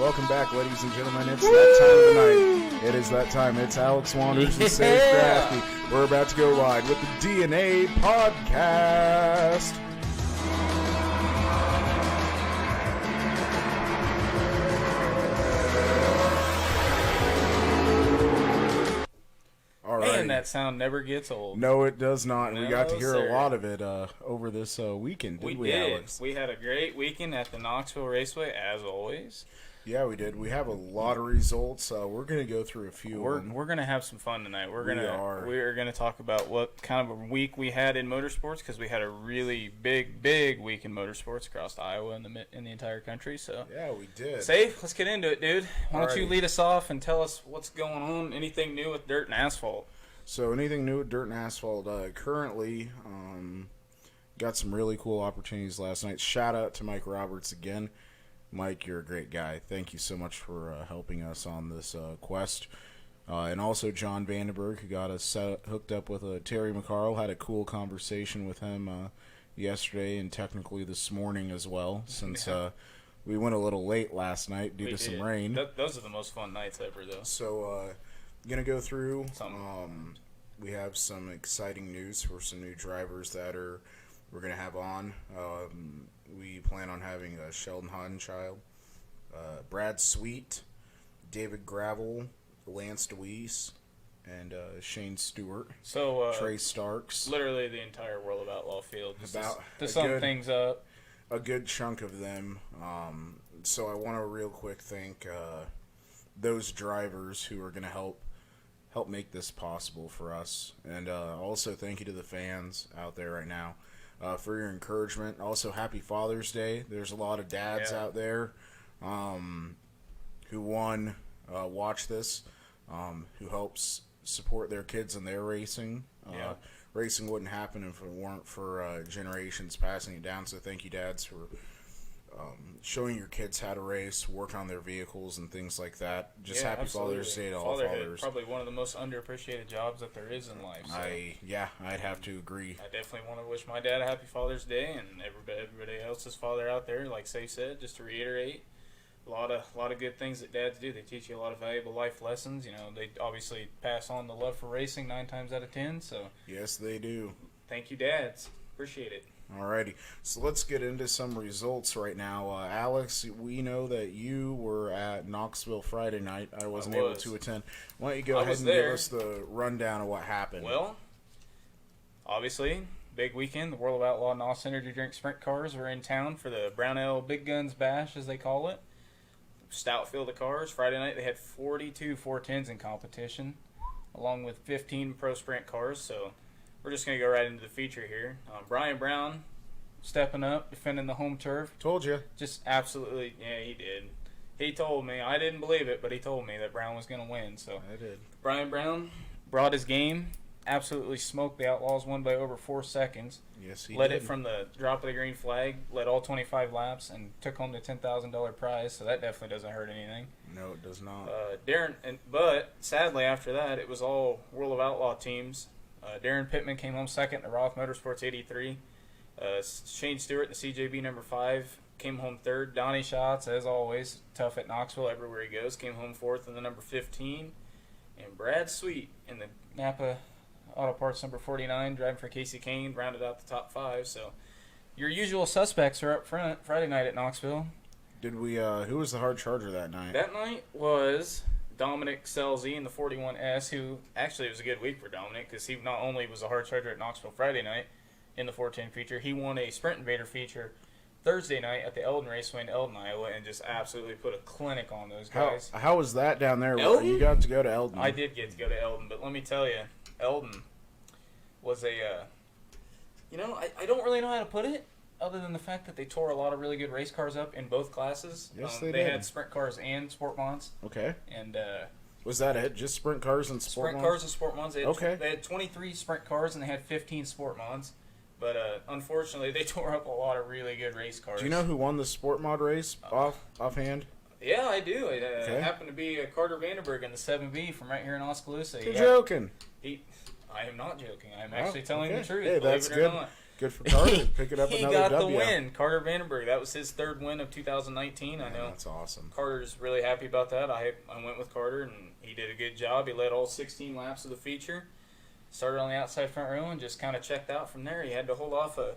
Welcome back, ladies and gentlemen. It's that time of the night. It is that time. It's Alex Wanders and Sage Grafty. We're about to go live with the DNA Podcast. And that sound never gets old. No, it does not. No, we got to hear sir. a lot of it over this weekend, did we, Alex? We had a great weekend at the Knoxville Raceway, as always. Yeah, we did. We have a lot of results. We're going to go through a few. We're going to have some fun tonight. We're going to talk about what kind of a week we had in motorsports, because we had a really big week in motorsports across Iowa and the entire country. So yeah, we did. Safe, let's get into it, dude. Why don't you lead us off and tell us what's going on? Anything new with dirt and asphalt? So anything new with dirt and asphalt? Currently, got some really cool opportunities last night. Shout out to Mike Roberts again. Mike, you're a great guy. Thank you so much for helping us on this quest. And also John Vandenberg, who got us hooked up with Terry McCarl. Had a cool conversation with him yesterday and technically this morning as well, since we went a little late last night due to some rain. Those are the most fun nights ever, though. So, going to go through. We have some exciting news for some new drivers that we're going to have on. We plan on having Sheldon Hoddenchild, Brad Sweet, David Gravel, Lance DeWeese, and Shane Stewart. So Trey Starks. Literally the entire World of Outlaw field. To sum things up. A good chunk of them. So I want to real quick thank those drivers who are going to help make this possible for us. And also thank you to the fans out there right now. For your encouragement. Also, happy Father's Day. There's a lot of dads out there who, watch this, who helps support their kids in their racing. Racing wouldn't happen if it weren't for generations passing it down. So thank you, dads, for showing your kids how to race, work on their vehicles, and things like that. Just happy absolutely. Father's Day to all fathers. Probably one of the most underappreciated jobs that there is in life. So. I'd have to agree. I definitely want to wish my dad a happy Father's Day, and everybody else's father out there. Like Safe said, just to reiterate, a lot of good things that dads do. They teach you a lot of valuable life lessons. You know, they obviously pass on the love for racing 9 times out of 10. So yes, they do. Thank you, dads. Appreciate it. Alrighty, so let's get into some results right now. Alex, we know that you were at Knoxville Friday night. I wasn't able to attend. Why don't you go ahead and give us the rundown of what happened? Well, obviously, big weekend. The World of Outlaw NOS Energy Drink Sprint Cars were in town for the Brownell Big Guns Bash, as they call it. Stout field of cars. Friday night, they had 42 410s in competition, along with 15 Pro Sprint cars, so we're just going to go right into the feature here. Brian Brown stepping up, defending the home turf. Told you. Just absolutely, yeah, he did. He told me. I didn't believe it, but he told me that Brown was going to win. So I did. Brian Brown brought his game, absolutely smoked the Outlaws, won by over 4 seconds. Yes, he led did. it from the drop of the green flag, led all 25 laps, and took home the $10,000 prize, so that definitely doesn't hurt anything. No, it does not. But sadly, after that, it was all World of Outlaw teams. Darren Pittman came home second in the Roth Motorsports 83. Shane Stewart, the CJB number 5, came home third. Donnie Schatz, as always, tough at Knoxville everywhere he goes, came home fourth in the number 15. And Brad Sweet in the Napa Auto Parts number 49, driving for Casey Kane, rounded out the top 5. So your usual suspects are up front Friday night at Knoxville. Did we? Who was the hard charger that night? That night was Dominic Selzy in the 41S, who actually it was a good week for Dominic, because he not only was a hard charger at Knoxville Friday night in the 410 feature, he won a Sprint Invader feature Thursday night at the Eldon Raceway in Eldon, Iowa, and just absolutely put a clinic on those guys. How was that down there? Eldon? You got to go to Eldon. I did get to go to Eldon, but let me tell you, Eldon was a, I don't really know how to put it, other than the fact that they tore a lot of really good race cars up in both classes. Yes, they did. had sprint cars and sport mods. Okay. And was that it? Just sprint cars and sport mods? Sprint cars and sport mods. They had 23 sprint cars and they had 15 sport mods. But unfortunately, they tore up a lot of really good race cars. Do you know who won the sport mod race offhand? Yeah, I do. It happened to be Carter Vandenberg in the 7B from right here in Oskaloosa. You're joking. I am not joking. I'm actually telling the truth. Hey, that's believe it good. or not. Good for Carter. Picking up he another got W. the win. Carter Vandenberg. That was his third win of 2019. I know. That's awesome. Carter's really happy about that. I went with Carter, and he did a good job. He led all 16 laps of the feature. Started on the outside front row and just kind of checked out from there. He had to hold off a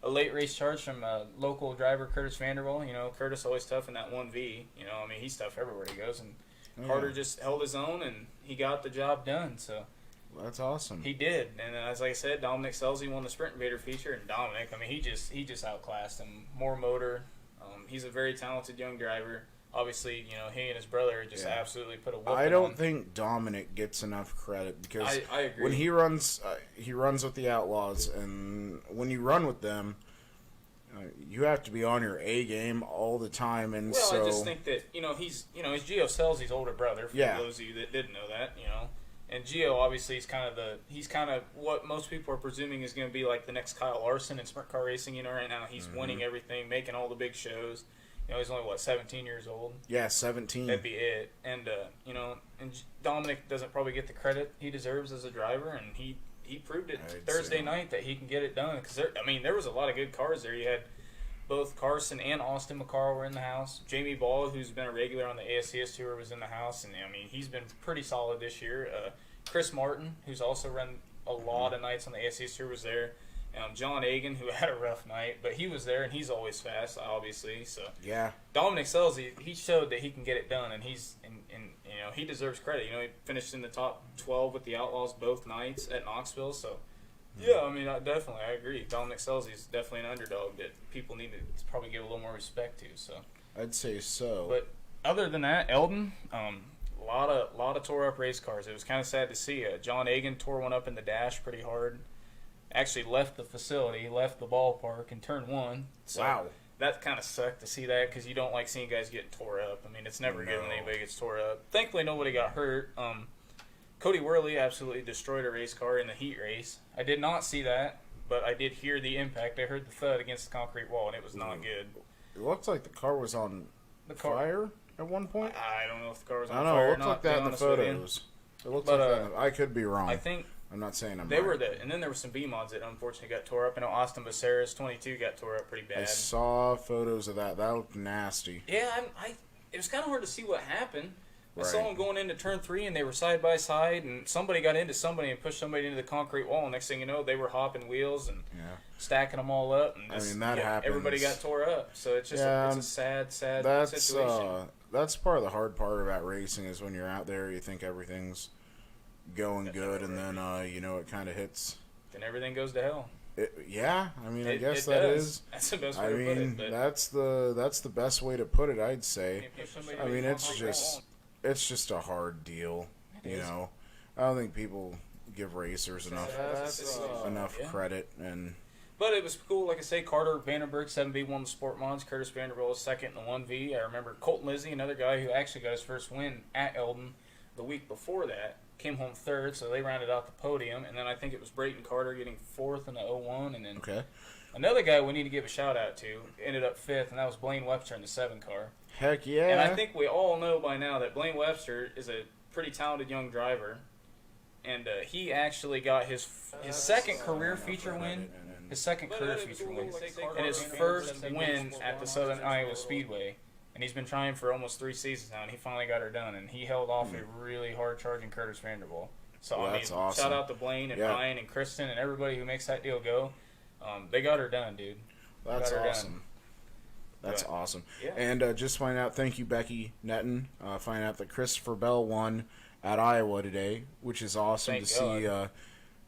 late race charge from a local driver, Curtis Vanderbilt. You know, Curtis always tough in that 1V. You know, I mean, he's tough everywhere he goes. And Carter just held his own, and he got the job done. So that's awesome. he did. And as I said, Dominic Selzy won the Sprint Invader feature. And Dominic, I mean, he just outclassed him. More motor. He's a very talented young driver. Obviously, you know, he and his brother just absolutely put a whooping I don't on. think Dominic gets enough credit because I agree. when he runs with the Outlaws, and when you run with them, you have to be on your A game all the time. And well, so I just think that he's Gio Selzy's older brother. For those of you that didn't know that, and Gio obviously is kind of what most people are presuming is going to be like the next Kyle Larson in sprint car racing. You know, right now he's winning everything, making all the big shows. You know, he's only 17 years old. Yeah, 17. That'd be it. And and Dominic doesn't probably get the credit he deserves as a driver, and he proved it Thursday night that he can get it done. Because there was a lot of good cars there. You had both Carson and Austin McCarl were in the house. Jamie Ball, who's been a regular on the ASCS Tour, was in the house, and I mean he's been pretty solid this year. Chris Martin, who's also run a lot of nights on the ASCS Tour, was there. John Agan, who had a rough night, but he was there, and he's always fast, obviously. So yeah, Dominic Selzy, he showed that he can get it done, and he deserves credit. You know, he finished in the top 12 with the Outlaws both nights at Knoxville. So yeah, I mean, I agree. Dominic Selzy is definitely an underdog that people need to probably give a little more respect to. So I'd say so. But other than that, Eldon, a lot of tore up race cars. It was kind of sad to see. John Agan tore one up in the dash pretty hard. Actually left the facility, left the ballpark in turn one. So wow. That kind of sucked to see that because you don't like seeing guys getting tore up. I mean, it's never good when anybody gets tore up. Thankfully, nobody got hurt. Cody Worley absolutely destroyed a race car in the heat race. I did not see that, but I did hear the impact. I heard the thud against the concrete wall, and it was not good. It looked like the car was on fire at one point. I don't know if the car was on fire. I don't know. It looked like that in the photos. It looked like that. I could be wrong. I think. I'm not saying I'm they right. were and then there were some B mods that unfortunately got tore up. I know Austin Becerra's 22 got tore up pretty bad. I saw photos of that. That looked nasty. Yeah, it was kind of hard to see what happened. I saw them going into turn 3, and they were side by side, and somebody got into somebody and pushed somebody into the concrete wall. And next thing you know, they were hopping wheels and stacking them all up. And just, that happens. Everybody got tore up. So it's just it's a sad situation. That's part of the hard part about racing is when you're out there, you think everything's going good, and then it kind of hits. Then everything goes to hell. I guess that is. That's the best way to put it. But that's the best way to put it, I'd say. I mean, it's just a hard deal, you know. I don't think people give racers enough credit, but it was cool. Like I say, Carter Vandenberg 7V won the Sport Mods. Curtis Vanderbilt was second in the 1V. I remember Colton Lizzie, another guy who actually got his first win at Eldon the week before that, came home third, so they rounded out the podium. And then I think it was Brayton Carter getting fourth in the 01. And then another guy we need to give a shout-out to ended up fifth, and that was Blaine Webster in the 7 car. Heck yeah. And I think we all know by now that Blaine Webster is a pretty talented young driver. And he actually got his second career feature win. His second career feature win. And his first win at the Southern Iowa Speedway. And he's been trying for almost 3 seasons now, and he finally got her done. And he held off a really hard-charging Curtis Vanderbilt. So, that's awesome. Shout out to Blaine and Ryan and Kristen and everybody who makes that deal go. They got her done, dude. That's awesome. That's awesome. Yeah. And just find out, thank you, Becky Netton. Find out that Christopher Bell won at Iowa today, which is awesome to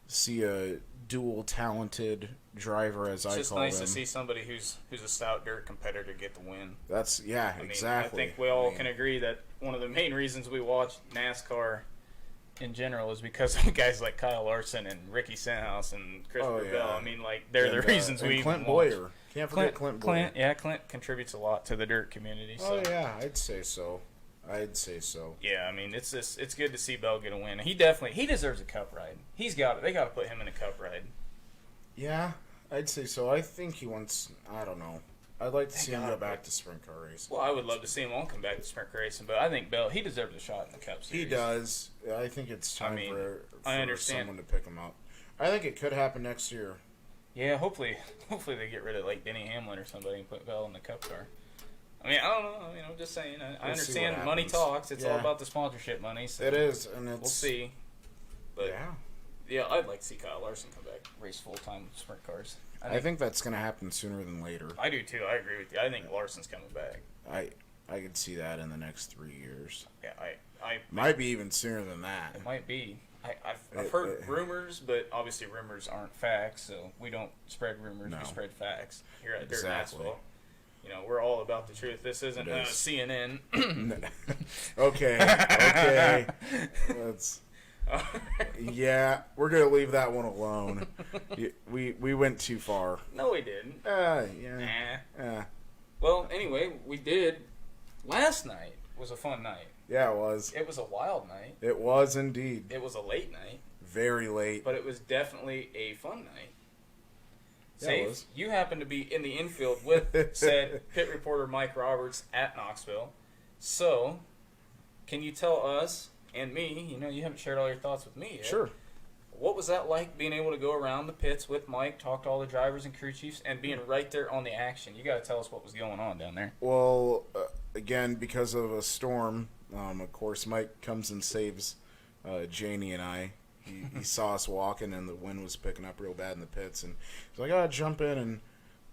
see a dual talented driver, as I call him. It's just nice to see somebody who's a stout dirt competitor get the win. That's exactly. I think we all can agree that one of the main reasons we watch NASCAR in general is because of guys like Kyle Larson and Ricky Stenhouse and Christopher Bell. I mean, like, they're the reasons we Clint even Boyer. Watch. Can't forget Clint Boyer. Clint contributes a lot to the dirt community. So. Oh yeah, I'd say so. Yeah, I mean, it's good to see Bell get a win. He deserves a cup ride. He's got it. They got to put him in a cup ride. Yeah, I'd say so. I think he wants. I don't know. I'd like to see him go back to sprint car racing. Well, I would love to see him all come back to sprint car racing, but I think Bell, he deserves a shot in the Cup Series. He does. I think it's time for understand. someone to pick him up. I think it could happen next year. Yeah, hopefully they get rid of like Denny Hamlin or somebody and put Bell in the Cup car. I mean, I don't know. I mean, I'm just saying. I We'll see what understand money happens. talks. It's all Yeah. about the sponsorship money. So It is, and it's we'll see. But yeah. I'd like to see Kyle Larson come back, race full time sprint cars. I think that's going to happen sooner than later. I do too. I agree with you. I think Larson's coming back. I could see that in the next 3 years. Yeah, I Might be even sooner than that. it might be. I've heard rumors, but obviously rumors aren't facts, so we don't spread rumors. No. We spread facts here at Dirt Exactly. Asphalt. You know, we're all about the truth. This isn't It is. CNN. Okay. Let's. Yeah, we're gonna leave that one alone. We went too far. No, we didn't. Yeah. Nah. Well, anyway, we did. Last night was a fun night. Yeah, it was. It was a wild night. It was indeed. It was a late night, Very late. but it was definitely a fun night. Yeah, it Safe, was. you happened to be in the infield with said pit reporter Mike Roberts at Knoxville. So, can you tell us and me, you know, you haven't shared all your thoughts with me yet. Sure. What was that like being able to go around the pits with Mike, talk to all the drivers and crew chiefs, and being right there on the action? You got to tell us what was going on down there. Well, again, because of a storm, of course, Mike comes and saves Janie and I. He saw us walking, and the wind was picking up real bad in the pits, and he's like, "Oh, jump in." And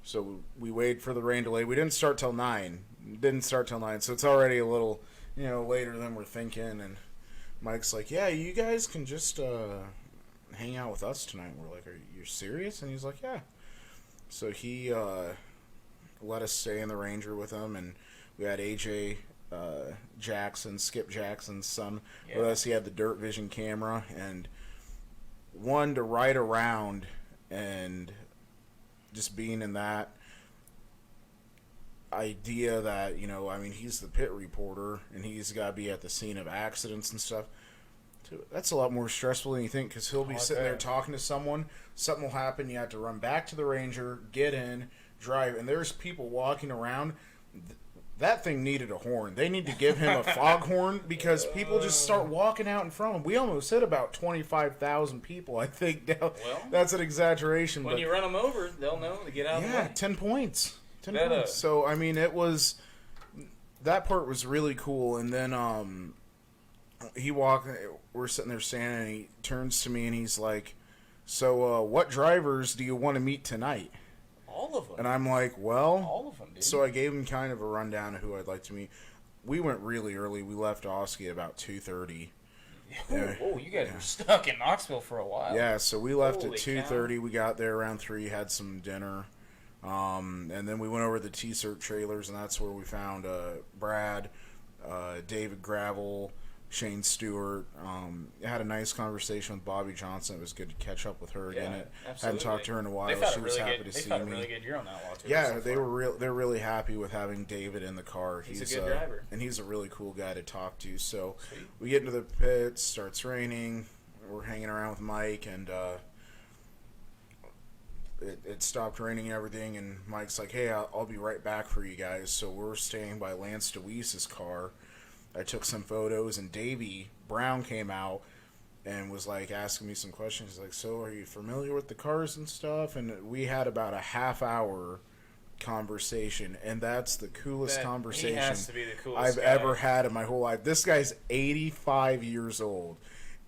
so we waited for the rain delay. We didn't start till 9. So it's already a little, later than we're thinking. And Mike's like, "Yeah, you guys can just hang out with us tonight." And we're like, "Are you serious?" And he's like, "Yeah." So he let us stay in the Ranger with him, and we had AJ Jackson, Skip Jackson's son, with us. He had the Dirt Vision camera, and one to ride around and just being in that idea that, he's the pit reporter and he's got to be at the scene of accidents and stuff. That's a lot more stressful than you think, because he'll be sitting there talking to someone, something will happen, you have to run back to the Ranger, get in, drive, and there's people walking around. That thing needed a horn. They need to give him a foghorn, because people just start walking out in front of him. We almost hit about 25,000 people, I think. Now, that's an exaggeration. When you run them over, they'll know to get out of the way. 10 points. 10 points. So, it was... That part was really cool. And then we're sitting there standing, and he turns to me, and he's like, "So, what drivers do you want to meet tonight?" All of them. And I'm like, well... All of them, dude. So I gave him kind of a rundown of who I'd like to meet. We went really early. We left Oski at about 2:30. Oh, you guys were stuck in Knoxville for a while. Yeah, so we left Holy at 2:30. We got there around 3, had some dinner. And then we went over to the T-Cert trailers, and that's where we found Brad, David Gravel, Shane Stewart. Had a nice conversation with Bobby Johnson. It was good to catch up with her again. Absolutely. Hadn't talked to her in a while. She was happy to see me. They had a really good year on that lot, too. Yeah, they're really happy with having David in the car. He's a good driver. And he's a really cool guy to talk to. So we get into the pits, starts raining. We're hanging around with Mike, and it stopped raining and everything. And Mike's like, "Hey, I'll be right back for you guys." So we're staying by Lance DeWeese's car. I took some photos, and Davey Brown came out and was like asking me some questions. He's like, "So are you familiar with the cars and stuff?" And we had about a half-hour conversation, and that's the coolest conversation he has to be the coolest I've guy. ever had in my whole life. This guy's 85 years old,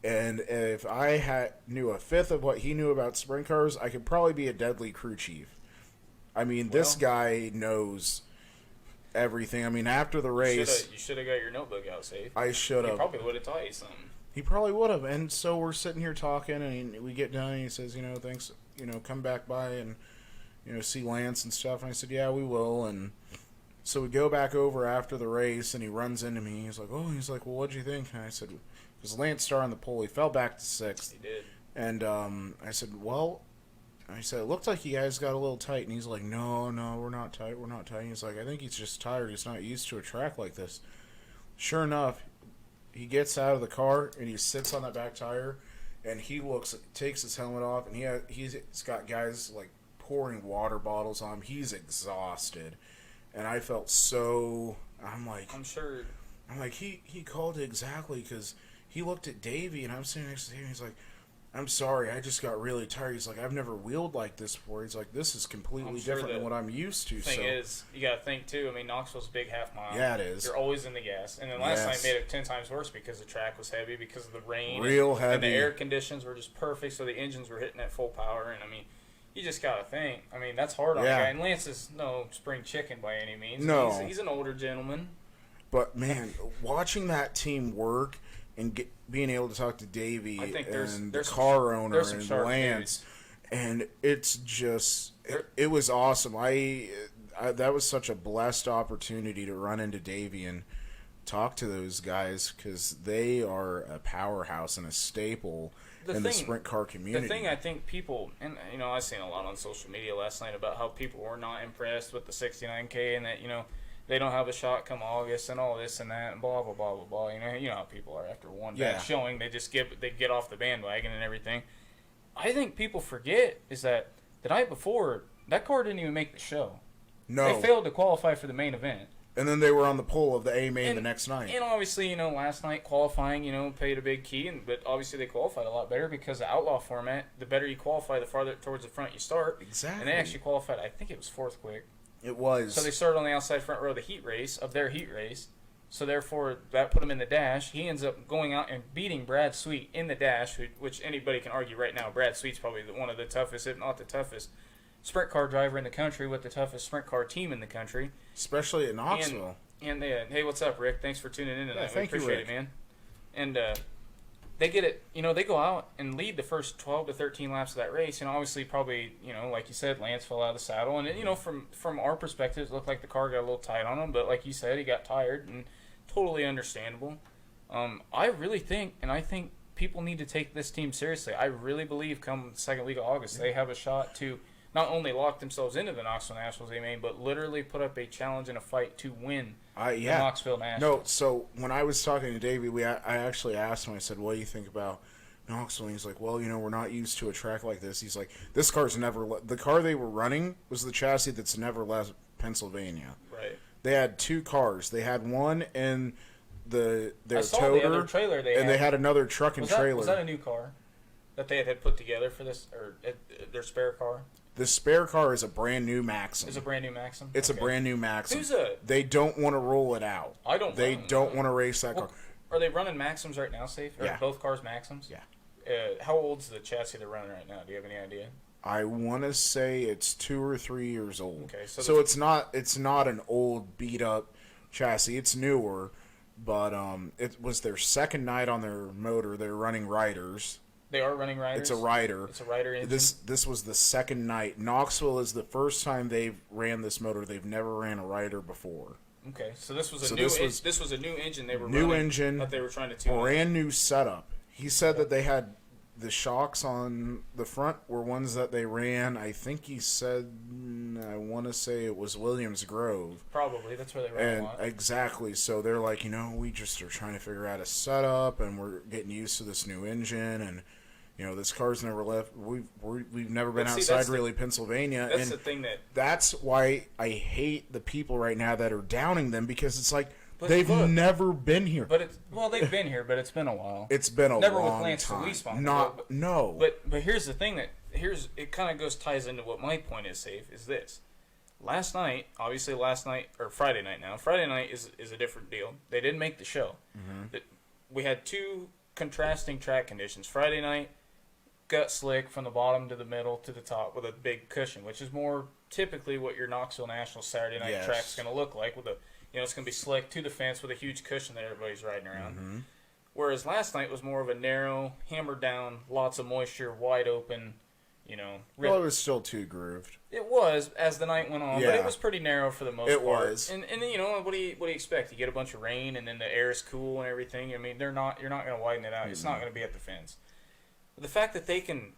and if I knew a fifth of what he knew about sprint cars, I could probably be a deadly crew chief. This guy knows everything. After the race... You should have got your notebook out, Safe. I should have. He probably would have taught you something. He probably would have. And so we're sitting here talking, and we get done, and he says, "Thanks, come back by and, see Lance and stuff." And I said, "Yeah, we will." And so we go back over after the race, and he runs into me. He's like, "Well, what'd you think?" And I said, because Lance started on the pole, he fell back to 6th. He did. And I said, it looked like you guys got a little tight. And he's like, no, we're not tight. We're not tight. And he's like, I think he's just tired. He's not used to a track like this. Sure enough, he gets out of the car, and he sits on that back tire, and he takes his helmet off, and he's got guys, like, pouring water bottles on him. He's exhausted. And I felt so... I'm sure... he called it exactly, because he looked at Davey, and I'm sitting next to Davey, and he's like, I'm sorry, I just got really tired. He's like, I've never wheeled like this before. He's like, this is completely sure different than what I'm used to. Thing So is, you got to think too. I mean, Knoxville's a big half mile. yeah, it is. You're always in the gas, and then last Yes. night made it 10 times worse because the track was heavy, because of the rain, Real and heavy. the air conditions were just perfect, so the engines were hitting at full power. And I mean, you just got to think. I mean, that's hard on Yeah. the guy. And Lance is no spring chicken by any means. No. He's an older gentleman. But man, watching that team work and being able to talk to Davey I think and the there's some car owner there's some and sharp Lance, and it's just it was awesome. I that was such a blessed opportunity to run into Davey and talk to those guys, because they are a powerhouse and a staple in the sprint car community. The thing I think people, and you know, I've seen a lot on social media last night about how people were not impressed with the 69K, and that, you know, they don't have a shot come August and all this and that and blah blah blah blah blah. You know how people are after one bad showing, they get off the bandwagon and everything. I think people forget is that the night before, that car didn't even make the show. No, they failed to qualify for the main event. And then they were on the pole of the A main the next night. And obviously, you know, last night qualifying, you know, paid a big key, but obviously they qualified a lot better because the outlaw format, the better you qualify, the farther towards the front you start. Exactly. And they actually qualified, I think it was fourth quick. It was. So they started on the outside front row of the heat race, of their heat race. So therefore, that put him in the dash. He ends up going out and beating Brad Sweet in the dash, which anybody can argue right now. Brad Sweet's probably one of the toughest, if not the toughest, sprint car driver in the country, with the toughest sprint car team in the country. Especially at Knoxville. And hey, what's up, Rick? Thanks for tuning in tonight. Thank we appreciate you, it, man. And they get it. You know, they go out and lead the first 12 to 13 laps of that race, and obviously, probably, you know, like you said, Lance fell out of the saddle, and you know, from our perspective, it looked like the car got a little tight on him. But like you said, he got tired, and totally understandable. I really think, and I think people need to take this team seriously. I really believe come the second week of August, they have a shot to not only lock themselves into the Knoxville Nationals, but literally put up a challenge and a fight to win the Knoxville Nationals. No, so when I was talking to Davey, I actually asked him, I said, what do you think about Knoxville? And he's like, well, you know, we're not used to a track like this. He's like, this car's never the car they were running was the chassis that's never left Pennsylvania. Right. They had two cars. They had one in their toter, the other trailer they had another truck and trailer. Was that a new car that they had put together for this, or their spare car? The spare car is a brand new Maxim. It's a brand new Maxim? It's a brand new Maxim. Who's They don't want to roll it out. I don't. They don't want to race that car. Are they running Maxims right now, Safe? Are both cars Maxims? Yeah. How old's the chassis they're running right now? Do you have any idea? I want to say it's 2 or 3 years old. Okay, so it's not an old beat up chassis. It's newer, but it was their second night on their motor. They're running Riders. They are running Riders? It's a Rider. It's a Rider engine? This was the second night. Knoxville is the first time they've ran this motor. They've never ran a Rider before. Okay, so this was a new engine they were new running engine that they were trying to tune. Brand new setup. He said that they had the shocks on the front were ones that they ran. I think he said, I want to say it was Williams Grove. Probably, that's where they ran a lot. Exactly. So they're like, you know, we just are trying to figure out a setup, and we're getting used to this new engine, and you know, this car's never left. We've never been outside really Pennsylvania. That's the thing that's why I hate the people right now that are downing them, because it's like they've never been here. But they've been here, but it's been a while. It's been a never long with Lance time. No. But here's the thing it kind of ties into what my point is, Safe, is this. Friday night now. Friday night is a different deal. They didn't make the show. Mm-hmm. We had two contrasting track conditions. Friday night, gut slick from the bottom to the middle to the top with a big cushion, which is more typically what your Knoxville National Saturday night track's going to look like. With it's going to be slick to the fence with a huge cushion that everybody's riding around. Mm-hmm. Whereas last night was more of a narrow, hammered down, lots of moisture, wide open. Well, it was still too grooved. It was as the night went on, but it was pretty narrow for the most part. It was, and what do you expect? You get a bunch of rain, and then the air is cool and everything. I mean, you're not going to widen it out. Mm-hmm. It's not going to be at the fence. The fact that they can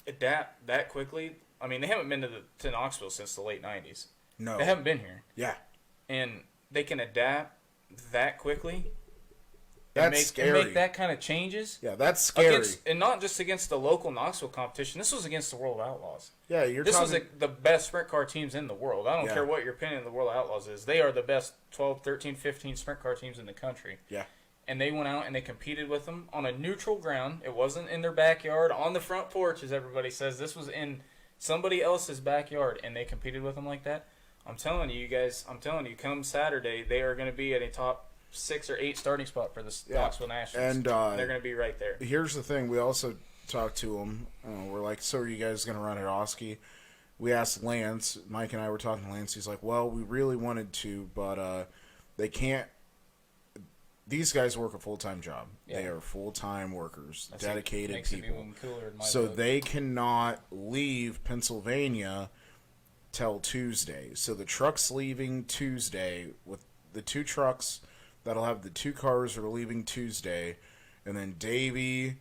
adapt that quickly. I mean, they haven't been to Knoxville since the late '90s. No, they haven't been here. Yeah, and they can adapt that quickly. That's scary. And make that kind of changes. Yeah, that's scary. And not just against the local Knoxville competition. This was against the World of Outlaws. Yeah, This was the best sprint car teams in the world. I don't care what your opinion of the World of Outlaws is. They are the best 12, 13, 15 sprint car teams in the country. Yeah. and they went out and they competed with them on a neutral ground. It wasn't in their backyard on the front porch, as everybody says. This was in somebody else's backyard, and they competed with them like that. I'm telling you guys, come Saturday, they are going to be at a top 6 or 8 starting spot for the Knoxville Nationals. And they're going to be right there. Here's the thing. We also talked to them. We're like, so are you guys going to run at Oski? We asked Lance. Mike and I were talking to Lance. He's like, well, we really wanted to, but they can't. These guys work a full-time job. Yeah. They are full-time workers, dedicated makes people. It even cooler in my so book. They cannot leave Pennsylvania till Tuesday. So the truck's leaving Tuesday with the 2 trucks that'll have the 2 cars are leaving Tuesday, and then Davey,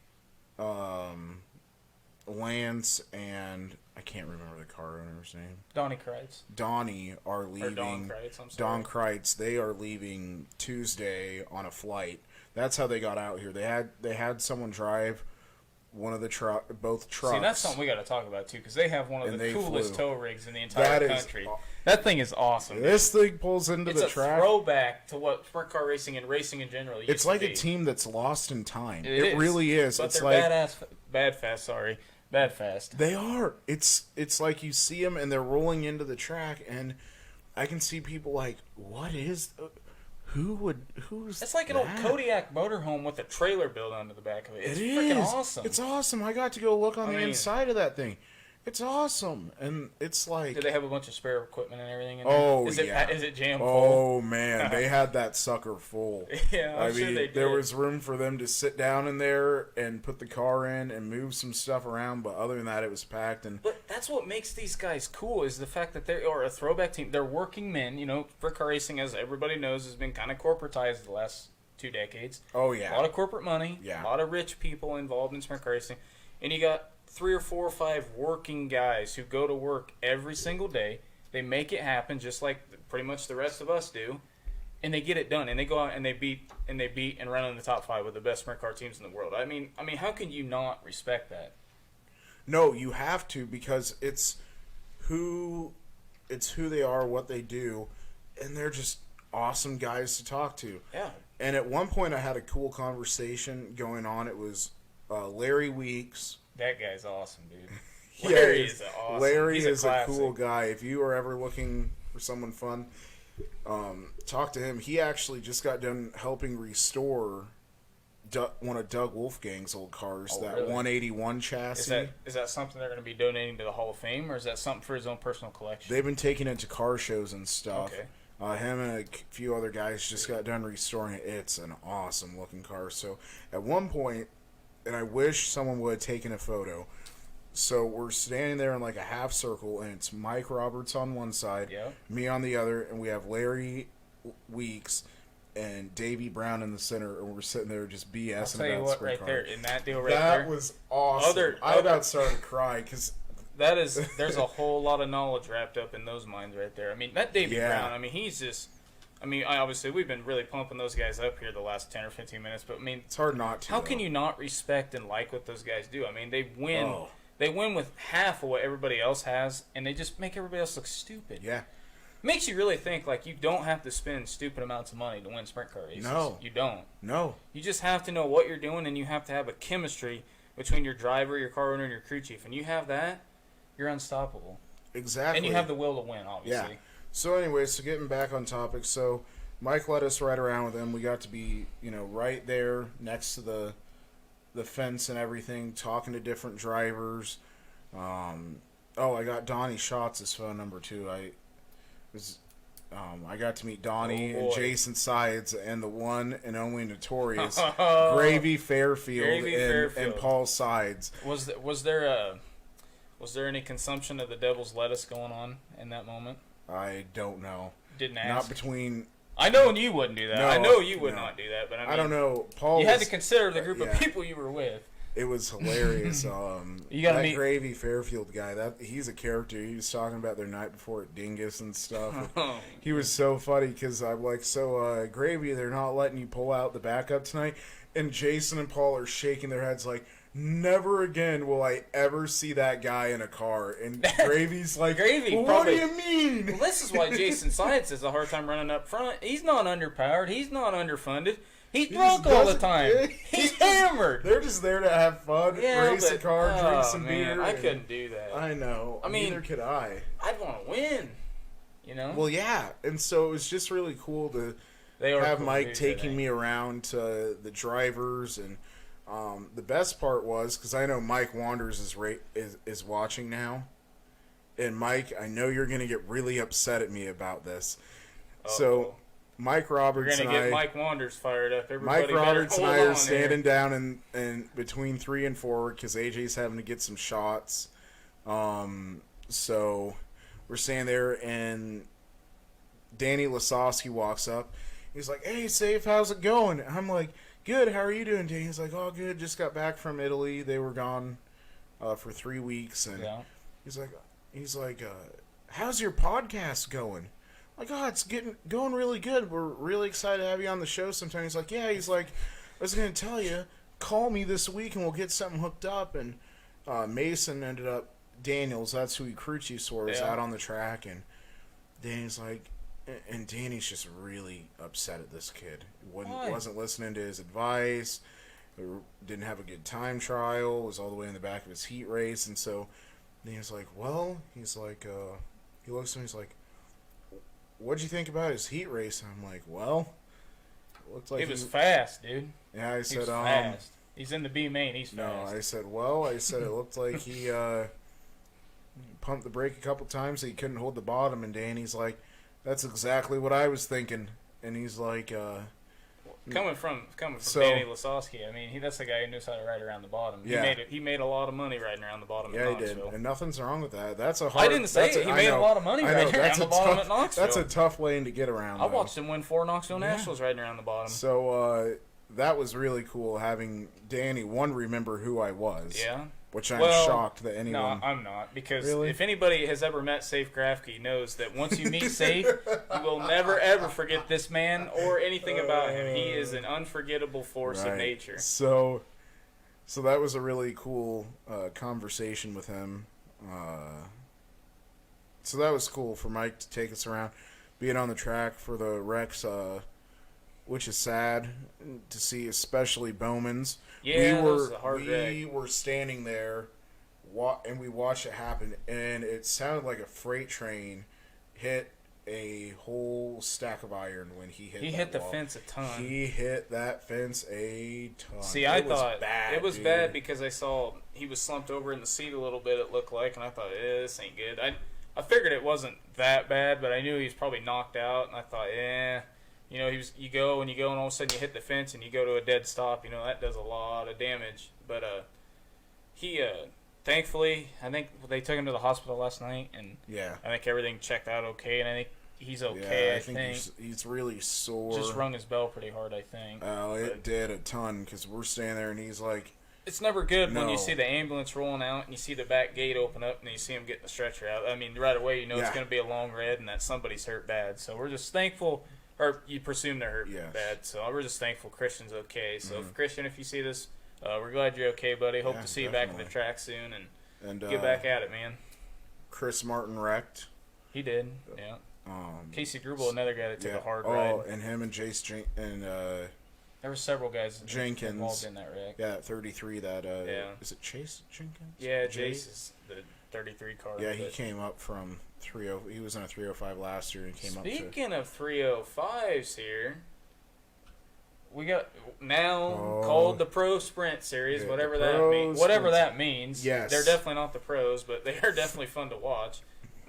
Lance, and I can't remember the car owner's name. Donnie Kreitz. Donnie are leaving. Or Don Kreitz, I'm sorry. Don Kreitz. They are leaving Tuesday on a flight. That's how they got out here. They had someone drive one of the both trucks. See, that's something we got to talk about too, because they have one of the coolest tow rigs in the entire country. That thing is awesome. This thing pulls into the track. It's a throwback to what sprint car racing and racing in general used It's like to be. A team that's lost in time. It really is. But it's they're like bad fast. They are. It's like you see them and they're rolling into the track, and I can see people like, what is? Who's? It's like an old Kodiak motorhome with a trailer built onto the back of it. It's freaking awesome. It's awesome. I got to go look on the inside of that thing. It's awesome, and it's like. Do they have a bunch of spare equipment and everything in there? Is it jammed full? Oh man, they had that sucker full. Yeah, I'm sure they did. There was room for them to sit down in there and put the car in and move some stuff around, but other than that, it was packed. But that's what makes these guys cool, is the fact that they are a throwback team. They're working men. You know, sprint car racing, as everybody knows, has been kind of corporatized the last 2 decades. Oh yeah, a lot of corporate money. Yeah, a lot of rich people involved in sprint car racing, and you got 3 or 4 or 5 working guys who go to work every single day. They make it happen just like pretty much the rest of us do, and they get it done. And they go out and they beat and run in the top 5 with the best sprint car teams in the world. I mean, how can you not respect that? No, you have to, because it's who they are, what they do, and they're just awesome guys to talk to. Yeah. And at one point, I had a cool conversation going on. It was Larry Weeks. That guy's awesome, dude. Larry is awesome. Larry is a cool guy. If you are ever looking for someone fun, talk to him. He actually just got done helping restore one of Doug Wolfgang's old cars, that really? 181 chassis. Is that something they're going to be donating to the Hall of Fame, or is that something for his own personal collection? They've been taking it to car shows and stuff. Okay. Him and a few other guys just got done restoring it. It's an awesome looking car. So at one point, and I wish someone would have taken a photo. So we're standing there in like a half circle, and it's Mike Roberts on one side, me on the other, and we have Larry Weeks and Davey Brown in the center, and we're sitting there just BSing about sprint cars. I'll tell you what, right there, in that deal right there. That was awesome. I about started crying because there's a whole lot of knowledge wrapped up in those minds right there. I mean, that Davey Brown, he's just... obviously, we've been really pumping those guys up here the last 10 or 15 minutes, but, it's hard not to. How can you not respect and like what those guys do? They win. Oh. They win with half of what everybody else has, and they just make everybody else look stupid. Yeah. Makes you really think, like, you don't have to spend stupid amounts of money to win sprint car races. No. You don't. No. You just have to know what you're doing, and you have to have a chemistry between your driver, your car owner, and your crew chief. And you have that, you're unstoppable. Exactly. And you have the will to win, obviously. Yeah. So anyway, getting back on topic, so Mike let us ride around with him. We got to be, right there next to the fence and everything, talking to different drivers. I got Donnie Schatz' phone number too. I got to meet Donnie and Jason Sides and the one and only notorious Gravy Fairfield and Paul Sides. Was there any consumption of the devil's lettuce going on in that moment? I don't know. Didn't ask. Not between. I know you wouldn't do that. No, I know you would not do that. But I don't know. Paul. You had to consider the group of people you were with. It was hilarious. You gotta meet Gravy Fairfield guy. He's a character. He was talking about their night before at Dingus and stuff. He was so funny because I'm like, Gravy, they're not letting you pull out the backup tonight. And Jason and Paul are shaking their heads like, never again will I ever see that guy in a car. And Gravy's like, what do you mean? Well, this is why Jason Science has a hard time running up front. He's not underpowered. He's not underfunded. He's drunk all the time. Yeah, He's hammered. They're just there to have fun, race a car, drink some beer. I couldn't do that. I know. I mean, neither could I. I'd want to win. You know? Well, yeah. And so it was just really cool to have Mike taking me around to the drivers. And the best part was, because I know Mike Wanders is watching now. And Mike, I know you're going to get really upset at me about this. So Mike Roberts and I... We're going to get Mike Wanders fired up. Everybody Mike Roberts and I are standing here. down in between 3 and 4 because AJ's having to get some shots. So we're standing there, and Danny Lasowski walks up. He's like, "Hey, Safe, how's it going?" I'm like, "Good, how are you doing, Danny?" He's like, "Oh, good, just got back from Italy. They were gone for 3 weeks." And he's like, "How's your podcast going?" Like, "Oh, it's going really good. We're really excited to have you on the show sometime." He's like, "Yeah." He's like, "I was going to tell you, call me this week and we'll get something hooked up." And Mason ended up, Daniels, that's who he crew chiefs for, was out on the track. And Danny's like, and Danny's just really upset at this kid. Wasn't listening to his advice. Didn't have a good time trial. Was all the way in the back of his heat race. And so Danny's like, he looks at me, he's like, "What'd you think about his heat race?" And I'm like, "Well, it looked like he was fast, dude." Yeah, I said, he was fast. He's in the B main. He's fast. No, I said, it looked like he pumped the brake a couple times. So he couldn't hold the bottom. And Danny's like, "That's exactly what I was thinking." And he's like, Coming from Danny Lasowski, I mean, that's the guy who knows how to ride around the bottom. Yeah. He made a lot of money riding around the bottom. Yeah, at he did, Knoxville. and nothing's wrong with that. That's a hard. I didn't say it. He made a lot of money riding around the bottom at Knoxville. That's a tough lane to get around. I watched him win 4 Knoxville Nationals riding around the bottom. So that was really cool having Danny remember who I was. Yeah. Which I'm shocked that anyone... No, I'm not. Because really? If anybody has ever met Safe Grafke, knows that once you meet Safe, you will never, ever forget this man or anything about him. He is an unforgettable force of nature. So that was a really cool conversation with him. So that was cool for Mike to take us around, being on the track for the Rex, which is sad to see, especially Bowman's. Yeah, we were standing there, and we watched it happen, and it sounded like a freight train hit a whole stack of iron when he hit. He hit the fence a ton. He hit that fence a ton. See, I thought it was bad because I saw he was slumped over in the seat a little bit. It looked like, and I thought, this ain't good. I figured it wasn't that bad, but I knew he was probably knocked out, and I thought, You know, you go, and all of a sudden you hit the fence and you go to a dead stop. You know, that does a lot of damage. But he, thankfully, I think they took him to the hospital last night, and I think everything checked out okay, and I think he's okay. Yeah, I think he's really sore. Just rung his bell pretty hard, I think. Oh, it did a ton, because we're standing there and he's like... It's never good when you see the ambulance rolling out and you see the back gate open up and you see him get the stretcher out. I mean, right away you know it's going to be a long red and that somebody's hurt bad. So we're just thankful... Or you presume they're hurt bad, so we're just thankful Christian's okay. So, Christian, if you see this, we're glad you're okay, buddy. Hope to see you back in the track soon and get back at it, man. Chris Martin wrecked. He did, yeah. Casey Grubel, another guy that took a hard ride. Oh, and him and Jace and there were several guys Jenkins involved in that wreck. Yeah, 33. That is it Chase Jenkins? Yeah, Jace is the 33 car. Yeah, he came up from 30. He was in a 305 last year and came up. Speaking of 305s here, we got called the Pro Sprint Series, whatever that means. Yes, they're definitely not the pros, but they are definitely fun to watch.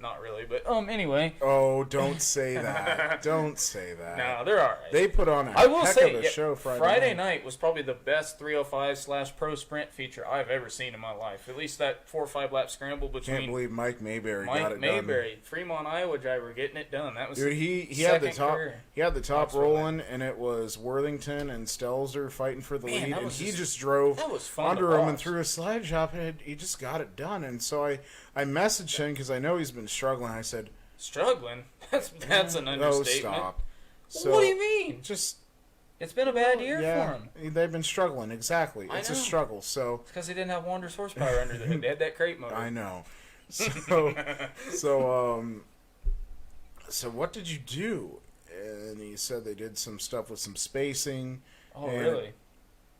Not really, but anyway. Oh, don't say that. Don't say that. No, they're all right. They put on a heck of a show Friday night was probably the best 305/Pro Sprint feature I've ever seen in my life. At least that 4 or 5 lap scramble between. Can't believe Mike Mayberry got it done. Fremont, Iowa driver, getting it done. That was dude. He had the top. He had the top rolling, and it was Worthington and Stelzer fighting for the lead, and he just drove under him and threw a slide job, and he just got it done. And so I messaged him because I know he's been struggling. I said, struggling? That's an understatement. No, stop. So, what do you mean? Just it's been a bad year for him. They've been struggling. Exactly. It's a struggle. So it's because they didn't have Wander's horsepower under the hood. They had that crate motor. I know. So what did you do? And he said they did some stuff with some spacing Oh, and, really?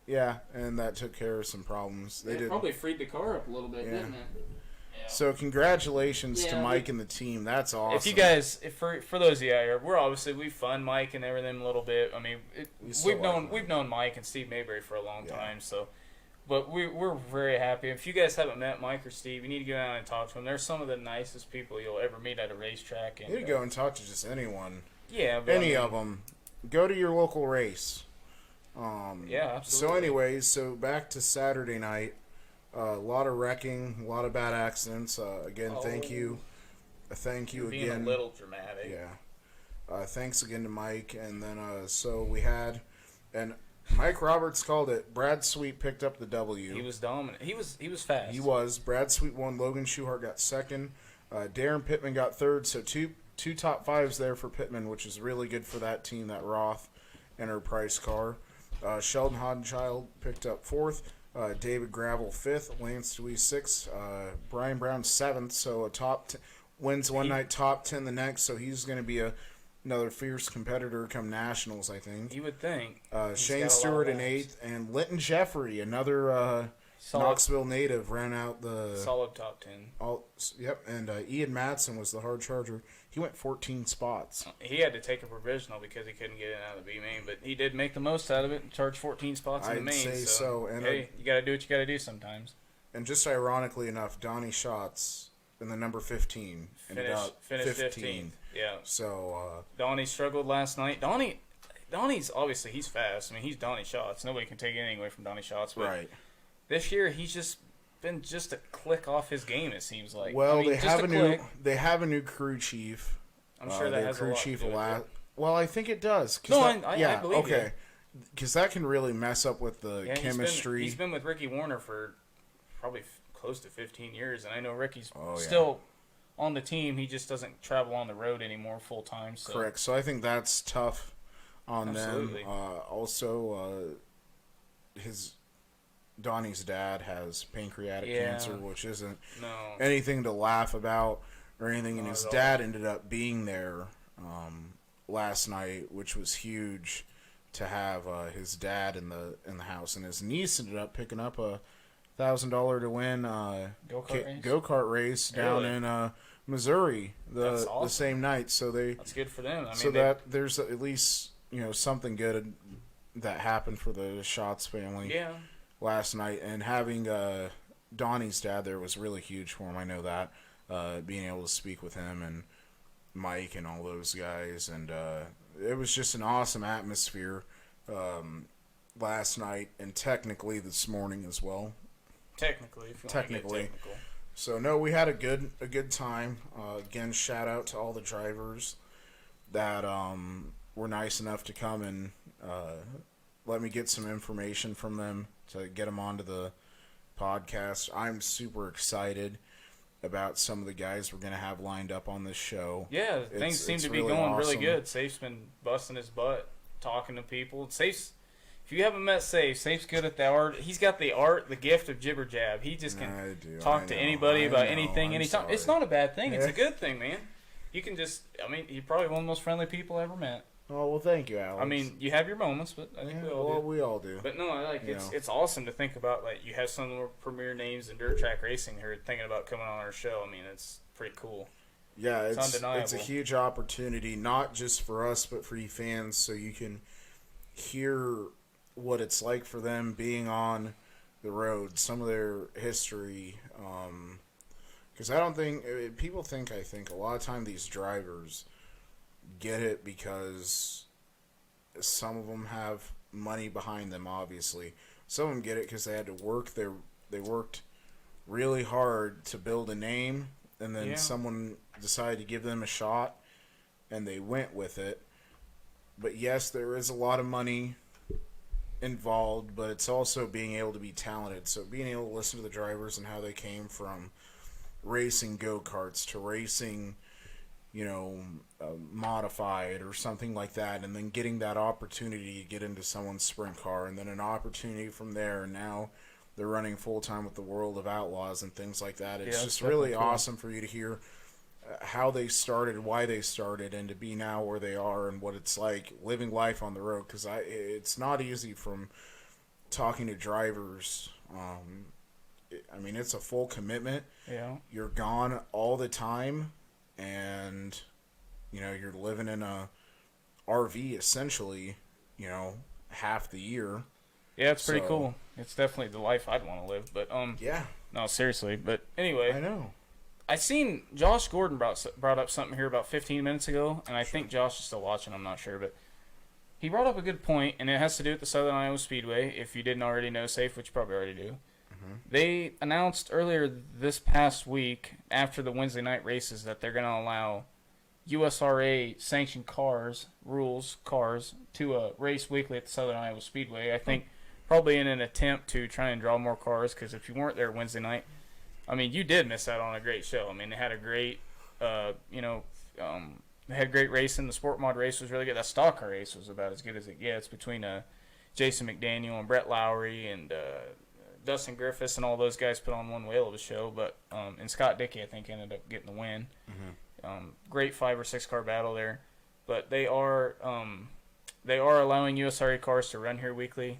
Yeah, and that took care of some problems. They did. Probably freed the car up a little bit, didn't it? Yeah. So congratulations to Mike and the team. That's awesome. If you guys, for those of you out here, we fund Mike and everything a little bit. I mean, we've known Mike and Steve Mayberry for a long time, so. But we're very happy. If you guys haven't met Mike or Steve, you need to go down and talk to them. They're some of the nicest people you'll ever meet at a racetrack. And, you need to go and talk to just anyone. Yeah, any of them. Go to your local race. Yeah, absolutely. So anyways, back to Saturday night. A lot of wrecking, a lot of bad accidents. Again, thank you. Thank you being again. A little dramatic. Yeah. Thanks again to Mike. And then, so we had, and Mike Roberts called it. Brad Sweet picked up the W. He was dominant. He was fast. He was. Brad Sweet won. Logan Schuhart got second. Darren Pittman got third. So two top fives there for Pittman, which is really good for that team, that Roth Enterprise car. Sheldon Hoddenchild picked up fourth. David Gravel fifth. Lance Dewey sixth. Brian Brown seventh. So wins one night, top 10 the next. So he's going to be another fierce competitor come nationals, I think. You would think. Shane Stewart in eighth, and Linton Jeffrey, another Knoxville native, ran out the solid top 10. Yep, and Ian Madsen was the hard charger. He went 14 spots. He had to take a provisional because he couldn't get in out of the B main, but he did make the most out of it and charged 14 spots in the main. I'd say so. And hey, you got to do what you got to do sometimes. And just ironically enough, Donnie Schatz in the number 15 finished 15th. Yeah. So Donnie struggled last night. Donnie's obviously he's fast. I mean, he's Donnie Schatz. Nobody can take anything away from Donnie Schatz. But right. This year he's just been just a click off his game. It seems like. Well, I mean, they have a new crew chief. I'm sure that has crew a lot chief to do with it. Well, I think it does. No, I believe okay. Because that can really mess up with the chemistry. He's been with Ricky Warner for probably close to 15 years, and I know Ricky's still on the team. He just doesn't travel on the road anymore full time. So. Correct. So I think that's tough on Absolutely. them. Also, Donnie's dad has pancreatic cancer, which isn't anything to laugh about or anything. And his dad ended up being there last night, which was huge to have his dad in the house. And his niece ended up picking up $1,000 to win go-kart race down in Missouri the same night. So that's good for them. There's at least something good that happened for the Schatz family. Yeah. Last night, and having Donnie's dad there was really huge for him. I know that being able to speak with him and Mike and all those guys, and it was just an awesome atmosphere last night, and technically this morning as well. Technically. So no, we had a good time. Again, shout out to all the drivers that were nice enough to come and let me get some information from them to get them onto the podcast. I'm super excited about some of the guys we're going to have lined up on this show. Yeah, things seem to be really going really good. Safe's been busting his butt, talking to people. Safe's, if you haven't met Safe's good at the art. He's got the gift of jibber jab. He just can talk to anybody about anything, anytime. It's not a bad thing. It's a good thing, man. You can just, you're probably one of the most friendly people I ever met. Oh, well, thank you, Alex. I mean, you have your moments, but I think we all do. But no, it's awesome to think about. Like, you have some of the premier names in dirt track racing who are thinking about coming on our show. I mean, it's pretty cool. Yeah, it's undeniable. It's a huge opportunity, not just for us, but for you fans, so you can hear what it's like for them being on the road, some of their history. Because I don't think people think. I think a lot of time these drivers get it because some of them have money behind them, obviously. Some of them get it because they had to work. They worked really hard to build a name, and then someone decided to give them a shot, and they went with it. But yes, there is a lot of money involved, but it's also being able to be talented. So being able to listen to the drivers and how they came from racing go-karts to racing modified or something like that, and then getting that opportunity to get into someone's sprint car, and then an opportunity from there, and now they're running full-time with the World of Outlaws and things like that. It's just really awesome for you to hear how they started, why they started, and to be now where they are, and what it's like living life on the road. Because it's not easy from talking to drivers. I mean, it's a full commitment. Yeah. You're gone all the time, and you're living in a RV essentially. Half the year. Yeah, it's pretty cool. It's definitely the life I'd want to live. But yeah. No, seriously. But anyway, I know. I seen Josh Gordon brought up something here about 15 minutes ago, and I think Josh is still watching. I'm not sure, but he brought up a good point, and it has to do with the Southern Iowa Speedway. If you didn't already know, Safe, which you probably already do. Mm-hmm. They announced earlier this past week, after the Wednesday night races, that they're going to allow USRA sanctioned cars to race weekly at the Southern Iowa Speedway. I think probably in an attempt to try and draw more cars, because if you weren't there Wednesday night, I mean, you did miss out on a great show. I mean, they had a great, they had a great race, and the Sport Mod race was really good. That stock car race was about as good as it gets between Jason McDaniel and Brett Lowry and Dustin Griffiths and all those guys put on one whale of a show. But and Scott Dickey, I think, ended up getting the win. Mm-hmm. Great 5 or 6 car battle there, but they are allowing USRA cars to run here weekly.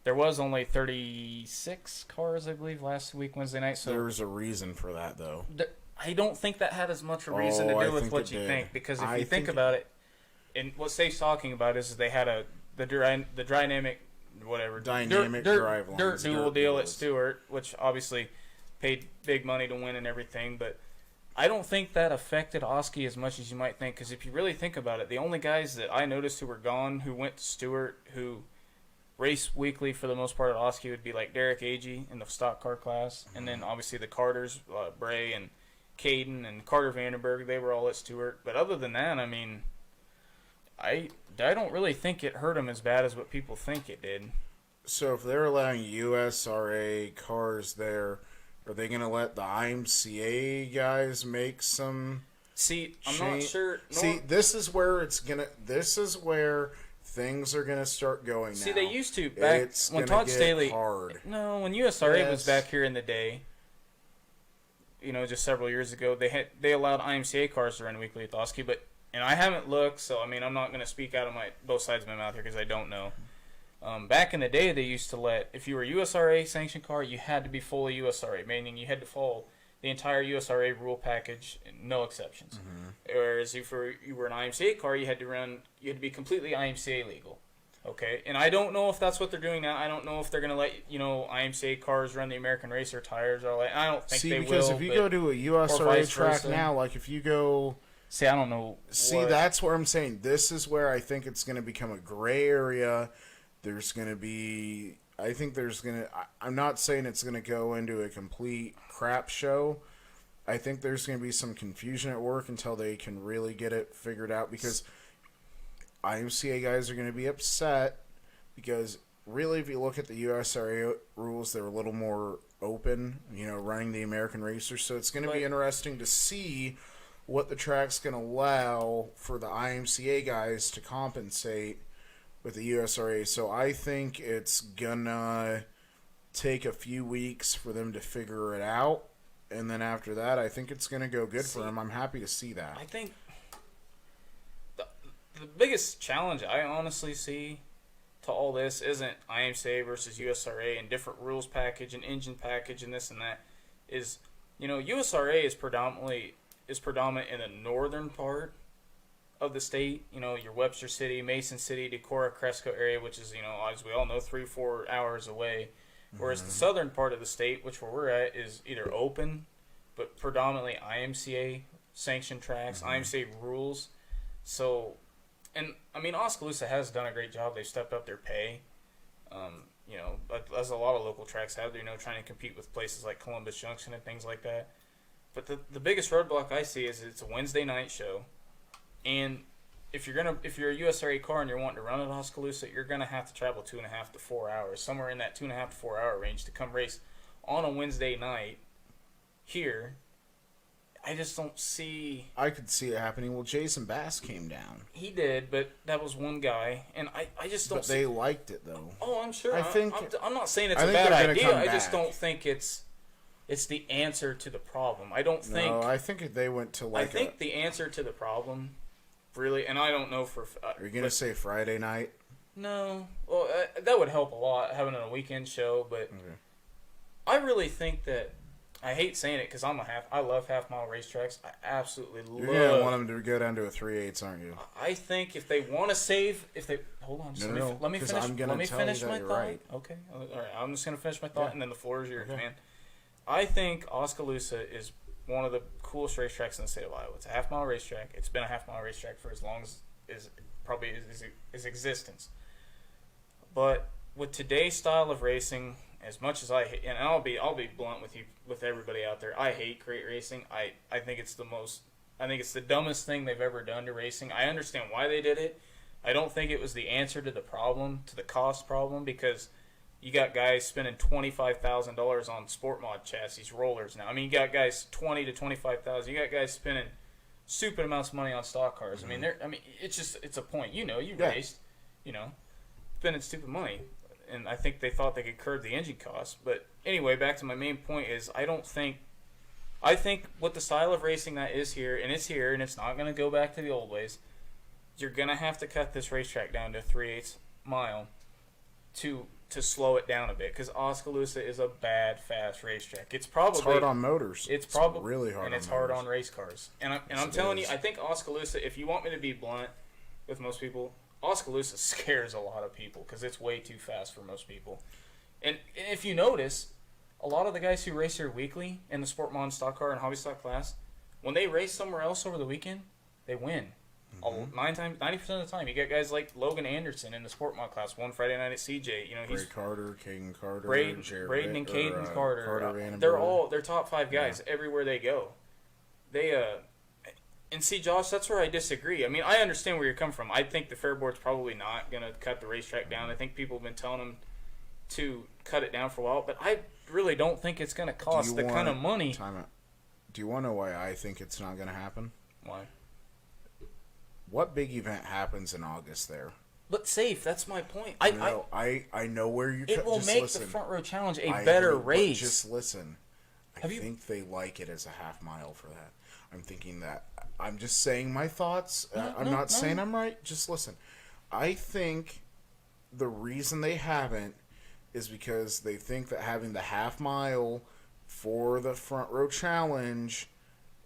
There was only 36 cars, I believe, last week Wednesday night. So there's a reason for that, though. I don't think that had as much a reason to do with what you think, because if you think about it, and what Safe's talking about is they had the dynamic drive lines, dirt dual deal at Stewart, which obviously paid big money to win and everything, but I don't think that affected Oski as much as you might think, because if you really think about it, the only guys that I noticed who were gone, who went to Stewart, who race weekly for the most part at Oski, would be like Derek Agee in the stock car class, and then obviously the Carters, Bray and Caden and Carter Vandenberg, they were all at Stewart. But other than that, I mean, I don't really think it hurt them as bad as what people think it did. So if they're allowing USRA cars there, are they going to let the IMCA guys make some? See, I'm not sure. See, this is where things are gonna start going. See, now. they used to back when Todd Staley. Hard. No, when USRA was back here in the day, just several years ago, they allowed IMCA cars to run weekly at the Oski, and I haven't looked, so I mean, I'm not going to speak out of both sides of my mouth here because I don't know. Back in the day, they used to if you were a USRA sanctioned car, you had to be fully USRA, meaning you had to follow the entire USRA rule package, no exceptions. Mm-hmm. Whereas if you were an IMCA car, you had to be completely IMCA legal. Okay, and I don't know if that's what they're doing now. I don't know if they're going to let IMCA cars run the American Racer tires. Or I don't think they will. See, because if you go to a USRA track now, like if you go, I don't know. That's where I'm saying this is where I think it's going to become a gray area. There's going to be. I think there's going to. I'm not saying it's going to go into a complete crap show. I think there's going to be some confusion at work until they can really get it figured out, because IMCA guys are going to be upset because really, if you look at the USRA rules, they're a little more open, running the American Racer. So it's going to be interesting to see what the track's going to allow for the IMCA guys to compensate with the USRA. So I think it's going to take a few weeks for them to figure it out. And then after that, I think it's going to go good for them. I'm happy to see that. I think the biggest challenge I honestly see to all this isn't IMCA versus USRA and different rules package and engine package and this and that. Is USRA is predominant in the northern part of the state. Your Webster City, Mason City, Decorah, Cresco area, which is as we all know 3-4 hours away. Whereas the southern part of the state, which where we're at, is either open, but predominantly IMCA sanctioned tracks, IMCA rules. So. And, I mean, Oskaloosa has done a great job. They've stepped up their pay, as a lot of local tracks have, trying to compete with places like Columbus Junction and things like that. But the biggest roadblock I see is it's a Wednesday night show. And if you're a USRA car and you're wanting to run at Oskaloosa, you're going to have to travel 2.5 to 4 hours, somewhere in that 2.5 to 4 hour range to come race on a Wednesday night here. I just don't see. I could see it happening. Well, Jason Bass came down. He did, but that was one guy, and I just don't. But they liked it though. Oh, I'm sure. I'm not saying it's a bad idea. I just don't think it's it's the answer to the problem. I don't think. No, I think they went to I think the answer to the problem, really, and I don't know for. Are you gonna say Friday night? No, well, that would help a lot having a weekend show, but Okay. I really think that. I hate saying it because I love half-mile racetracks. I absolutely love. You're gonna want them to go down to a 3/8, aren't you? I think if they want to save, hold on, just let me finish. Let me finish my thought. Right. Okay, all right. I'm just gonna finish my thought, Yeah. and then the floor is yours, Okay. man. I think Oskaloosa is one of the coolest racetracks in the state of Iowa. It's a half-mile racetrack. It's been a half-mile racetrack for as long as probably his existence. But with today's style of racing, as much as I hate, and I'll be blunt with everybody out there, I hate crate racing. I think it's the dumbest thing they've ever done to racing. I understand why they did it. I don't think it was the answer to the problem, to the cost problem, because you got guys spending $25,000 on sport mod chassis rollers now. I mean, you got guys $20,000 to $25,000. You got guys spending stupid amounts of money on stock cars. Mm-hmm. I mean, it's a point. You Yeah. raced, spending stupid money. And I think they thought they could curb the engine costs. But anyway, back to my main point is I think with the style of racing that is here, and it's not going to go back to the old ways, you're going to have to cut this racetrack down to 3/8 mile to slow it down a bit. Because Oskaloosa is a bad, fast racetrack. It's hard on motors. It's probably really hard, and it's on hard motors. on race cars. And Yes, I'm it telling you, is. I think Oskaloosa, if you want me to be blunt with most people, Oskaloosa scares a lot of people because it's way too fast for most people. And if you notice, a lot of the guys who race here weekly in the Sport Mod stock car and hobby stock class, when they race somewhere else over the weekend, they win. 90% of the time, you get guys like Logan Anderson in the Sport Mod class, one Friday night at CJ. He's Ray Carter, Caden Carter, Braden and Caden Carter. Vandenberg. They're top 5 guys everywhere they go. And see, Josh, that's where I disagree. I mean, I understand where you're coming from. I think the Fair Board's probably not going to cut the racetrack down. I think people have been telling them to cut it down for a while, but I really don't think it's going to cost the kind of money. Time out. Do you want to know why I think it's not going to happen? Why? What big event happens in August there? But safe, that's my point. I know where you're. It will just make listen. the Front Row Challenge a I better agree, but race. Just listen. I think they like it as a half mile for that. I'm thinking that. I'm just saying my thoughts. I'm not saying I'm right. Just listen. I think the reason they haven't is because they think that having the half mile for the Front Row Challenge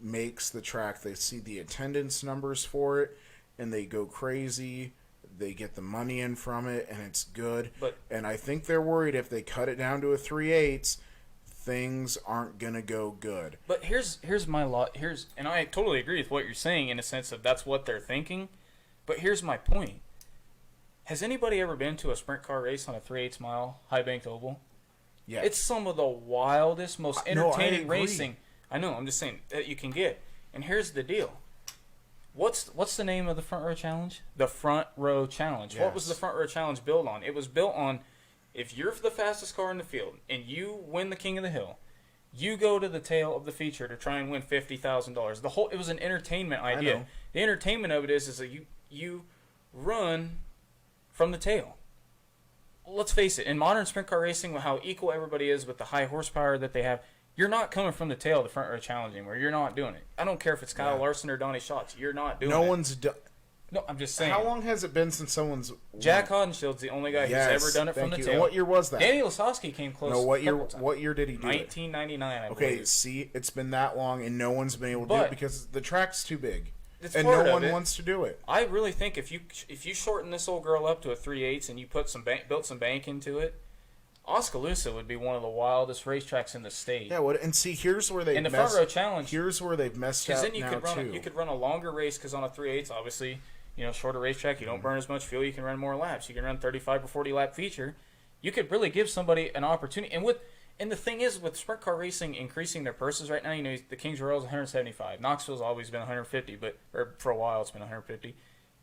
makes the track. They see the attendance numbers for it, and they go crazy. They get the money in from it, and it's good. And I think they're worried if they cut it down to a 3/8, things aren't gonna go good. But here's my lot. And I totally agree with what you're saying in a sense of that's what they're thinking. But here's my point. Has anybody ever been to a sprint car race on a 3/8 mile high banked oval? Yeah, It's some of the wildest, most entertaining agree. racing. I know. I'm just saying that you can get. And here's the deal. What's the name of the Front Row Challenge? The Front Row Challenge. What was Yes. the Front Row Challenge built on? It was built on if you're the fastest car in the field and you win the King of the Hill, you go to the tail of the feature to try and win $50,000. It was an entertainment idea. know. The entertainment of it is that you run from the tail. Let's face it, in modern sprint car racing, with how equal everybody is with the high horsepower that they have, you're not coming from the tail of the Front Row Challenge anymore. You're not doing it. I don't care if it's Kyle Larson or Donnie Schatz. You're not doing it. no one's done. No, I'm just saying. How long has it been since someone's Jack Hodenschild's the only guy who's ever done it from the you. tail. And what year was that? Danny Lasowski came close. No, what a year? couple times. What year did he do it? 1999, I Okay, believe. see, it's been that long, and no one's been able to do But- it because the track's too big, It's and part no of one it. wants to do it. I really think if you shorten this old girl up to a 3/8 and you put built some bank into it, Oskaloosa would be one of the wildest racetracks in the state. Yeah, and see, here's where they In the Front Row Challenge, Here's where they've messed because up then you now could run too. you could run a longer race because on a 3/8, obviously, shorter racetrack, you don't burn as much fuel, you can run more laps, you can run 35 or 40 lap feature. You could really give somebody an opportunity, and the thing is with sprint car racing increasing their purses right now, the Kings Royal is 175, Knoxville's always been 150, or for a while it's been 150.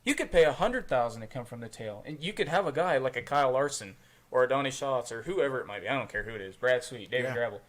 You could pay $100,000 to come from the tail, and you could have a guy like a Kyle Larson or a Donnie Schatz or whoever it might be. I don't care who it is, Brad Sweet, David Gravel,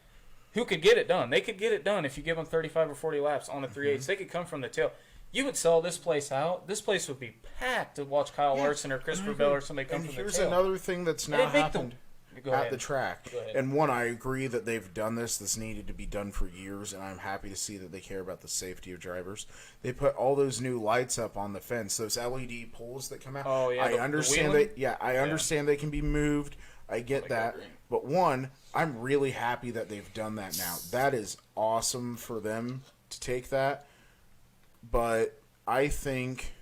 who could get it done. They could get it done if you give them 35 or 40 laps on a 3/8. They could come from the tail. You would sell this place out. This place would be packed to watch Kyle Larson or Christopher Bell or somebody come from the tail. Here's another thing that's And not happened. Go at ahead. the track. Go ahead. And one, I agree that they've done this. This needed to be done for years, and I'm happy to see that they care about the safety of drivers. They put all those new lights up on the fence, those LED poles that come out. Oh, yeah, I the understand wheeling? that. Yeah, I understand they can be moved. I get Like that. green. But one, I'm really happy that they've done that now. That is awesome for them to take that. But I think,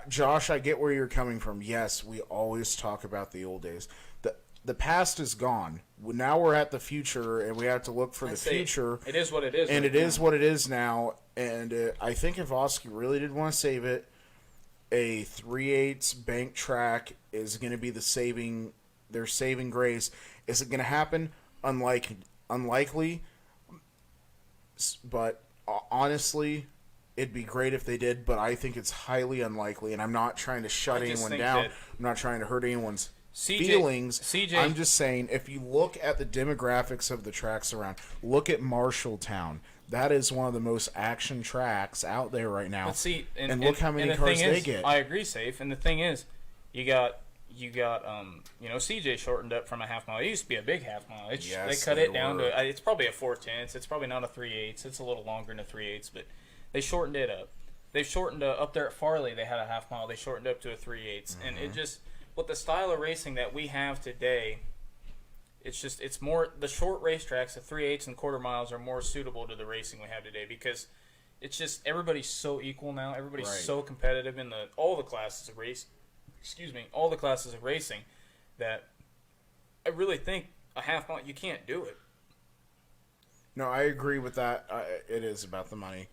Josh, I get where you're coming from. Yes, we always talk about the old days. The past is gone. Now we're at the future, and we have to look for the future. It is what it is. And right it is now. what it is now. And I think if Oski really did want to save it, a 3/8 bank track is going to be their saving grace. Is it going to happen? Unlikely. But honestly, it'd be great if they did, but I think it's highly unlikely, and I'm not trying to shut I just anyone think down. that I'm not trying to hurt anyone's CJ feelings. I'm just saying, if you look at the demographics of the tracks around, look at Marshalltown. That is one of the most action tracks out there right now. But see, and look how many the cars thing they is, get. I agree, Safe. And the thing is, you got CJ shortened up from a half mile. It used to be a big half mile. They cut it down to it's probably a 4/10. It's probably not a 3/8. It's a little longer than a 3/8, but they shortened it up. They've shortened up there at Farley. They had a half mile. They shortened up to a 3/8, and it just with the style of racing that we have today. It's more the short racetracks, the 3/8 and quarter miles are more suitable to the racing we have today because it's just everybody's so equal now. Everybody's so competitive in all the classes of race. All the classes of racing that I really think a half mile you can't do it. No, I agree with that. It is about the money.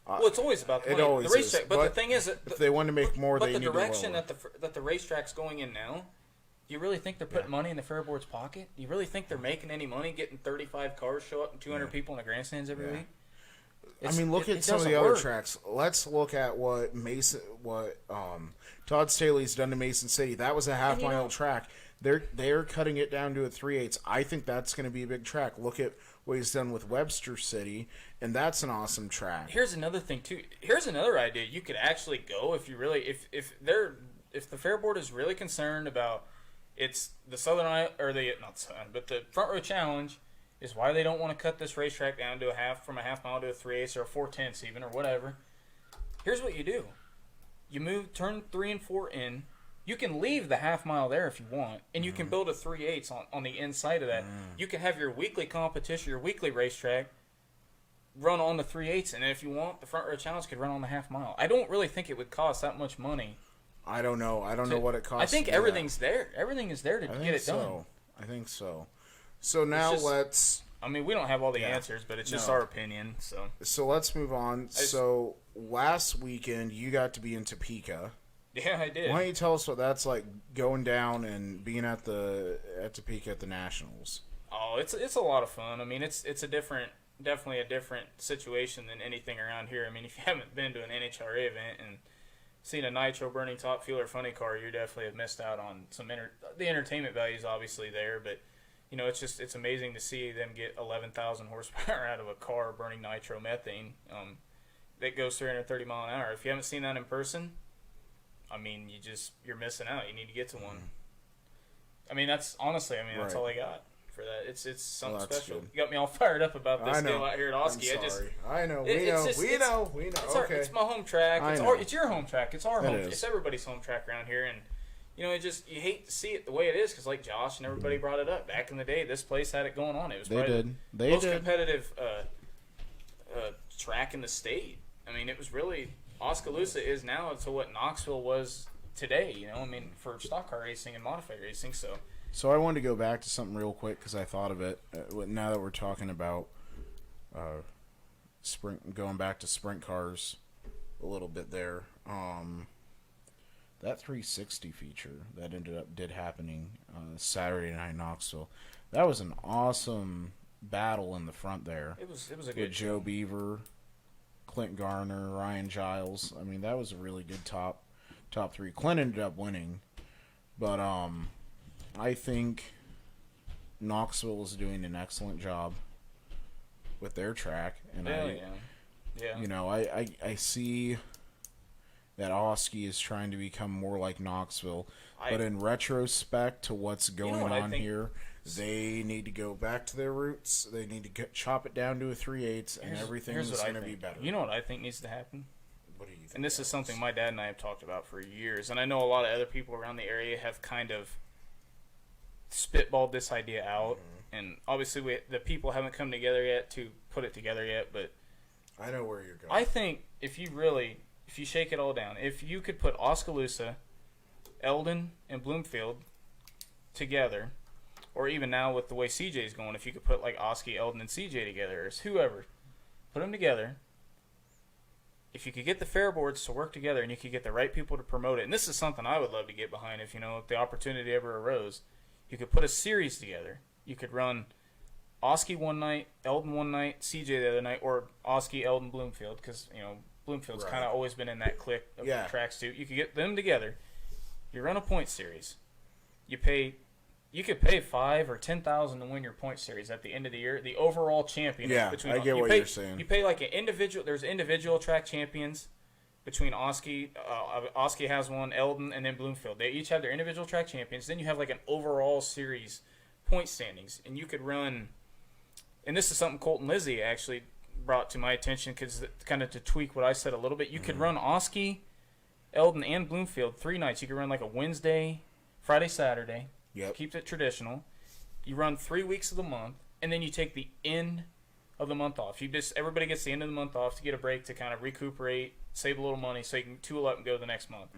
Well, it's always about the money. Always the racetrack, is. But the thing is, if they want to make more, they the need to direction lower. that the racetrack's going in now. Do you really think they're putting money in the fair board's pocket? Do you really think they're making any money getting 35 cars show up and 200 people in the grandstands every week? I mean, look at some of the other tracks. Let's look at what Todd Staley's done to Mason City. That was a half-mile track. They're cutting it down to a 3/8. I think that's going to be a big track. Look at what he's done with Webster City, and that's an awesome track. Here's another thing too. Here's another idea. You could actually go if you really if the fair board is really concerned about it's the the front row challenge is why they don't want to cut this racetrack down to from a half mile to a 3/8 or a 4/10 even or whatever. Here's what you do. You turn 3 and 4 in. You can leave the half mile there if you want, and you can build a 3/8 on the inside of that. You can have your weekly competition, your weekly racetrack, run on the 3/8, and if you want, the front row challenge could run on the half mile. I don't really think it would cost that much money. I don't know. I don't know what it costs. I think everything's there. Everything is there to get it done. I think so. So now let's. I mean, we don't have all the answers, but it's just our opinion. So let's move on. So last weekend you got to be in Topeka. Yeah, I did. Why don't you tell us what that's like going down and being at Topeka at the Nationals? Oh, it's a lot of fun. I mean, it's definitely a different situation than anything around here. I mean, if you haven't been to an NHRA event and seen a nitro burning top fuel or funny car, you definitely have missed out on the entertainment value is obviously there, but it's amazing to see them get 11,000 horsepower out of a car burning nitromethane that goes 330 mile an hour. If you haven't seen that in person, I mean, you're missing out. You need to get to one. I mean, that's all I got for that. It's something special. Good. You got me all fired up about this deal out here at Oski. I know. We know. It's my home track. It's your home track. It's our home. It's everybody's home track around here, and you hate to see it the way it is because, like Josh and everybody brought it up back in the day, this place had it going on. It was the most competitive track in the state. I mean, it was really. Oskaloosa is now to what Knoxville was today, I mean, for stock car racing and modified racing, So I wanted to go back to something real quick because I thought of it. Now that we're talking about going back to sprint cars a little bit there, that 360 feature that did happening Saturday night in Knoxville, that was an awesome battle in the front there. It was a good Joe Beaver, Clint Garner, Ryan Giles. I mean, that was a really good top three. Clint ended up winning, but I think Knoxville is doing an excellent job with their track, and I see that Oski is trying to become more like Knoxville. I- But in retrospect to what's going what I on think? here, they need to go back to their roots. They need to chop it down to a 3/8, and everything is what I going to be think. better. You know what I think needs to happen? What do you think? And this is something my dad and I have talked about for years, and I know a lot of other people around the area have kind of spitballed this idea out, and obviously the people haven't come together yet to put it together yet, but I know where you're going. I think if you shake it all down, if you could put Oskaloosa, Eldon, and Bloomfield together, or even now with the way CJ's going, if you could put like Oski, Eldon, and CJ together, or whoever, put them together. If you could get the fair boards to work together and you could get the right people to promote it, and this is something I would love to get behind if the opportunity ever arose, you could put a series together. You could run Oski one night, Eldon one night, CJ the other night, or Oski, Eldon, Bloomfield, because Bloomfield's Right. kind of always been in that clique of Yeah. tracks too. You could get them together. You run a point series. You could pay $5,000 or $10,000 to win your point series at the end of the year. The overall champion. Yeah, between, I get what you're saying. You pay like an individual. There's individual track champions between Oski. Oski has one, Eldon, and then Bloomfield. They each have their individual track champions. Then you have like an overall series point standings, and you could run. And this is something Colton Lizzie actually brought to my attention, because kind of to tweak what I said a little bit. You could run Oski, Eldon, and Bloomfield 3 nights. You could run like a Wednesday, Friday, Saturday. Yep. Keeps it traditional. You run 3 weeks of the month, and then you take the end of the month off. Everybody gets the end of the month off to get a break, to kind of recuperate, save a little money, so you can tool up and go the next month.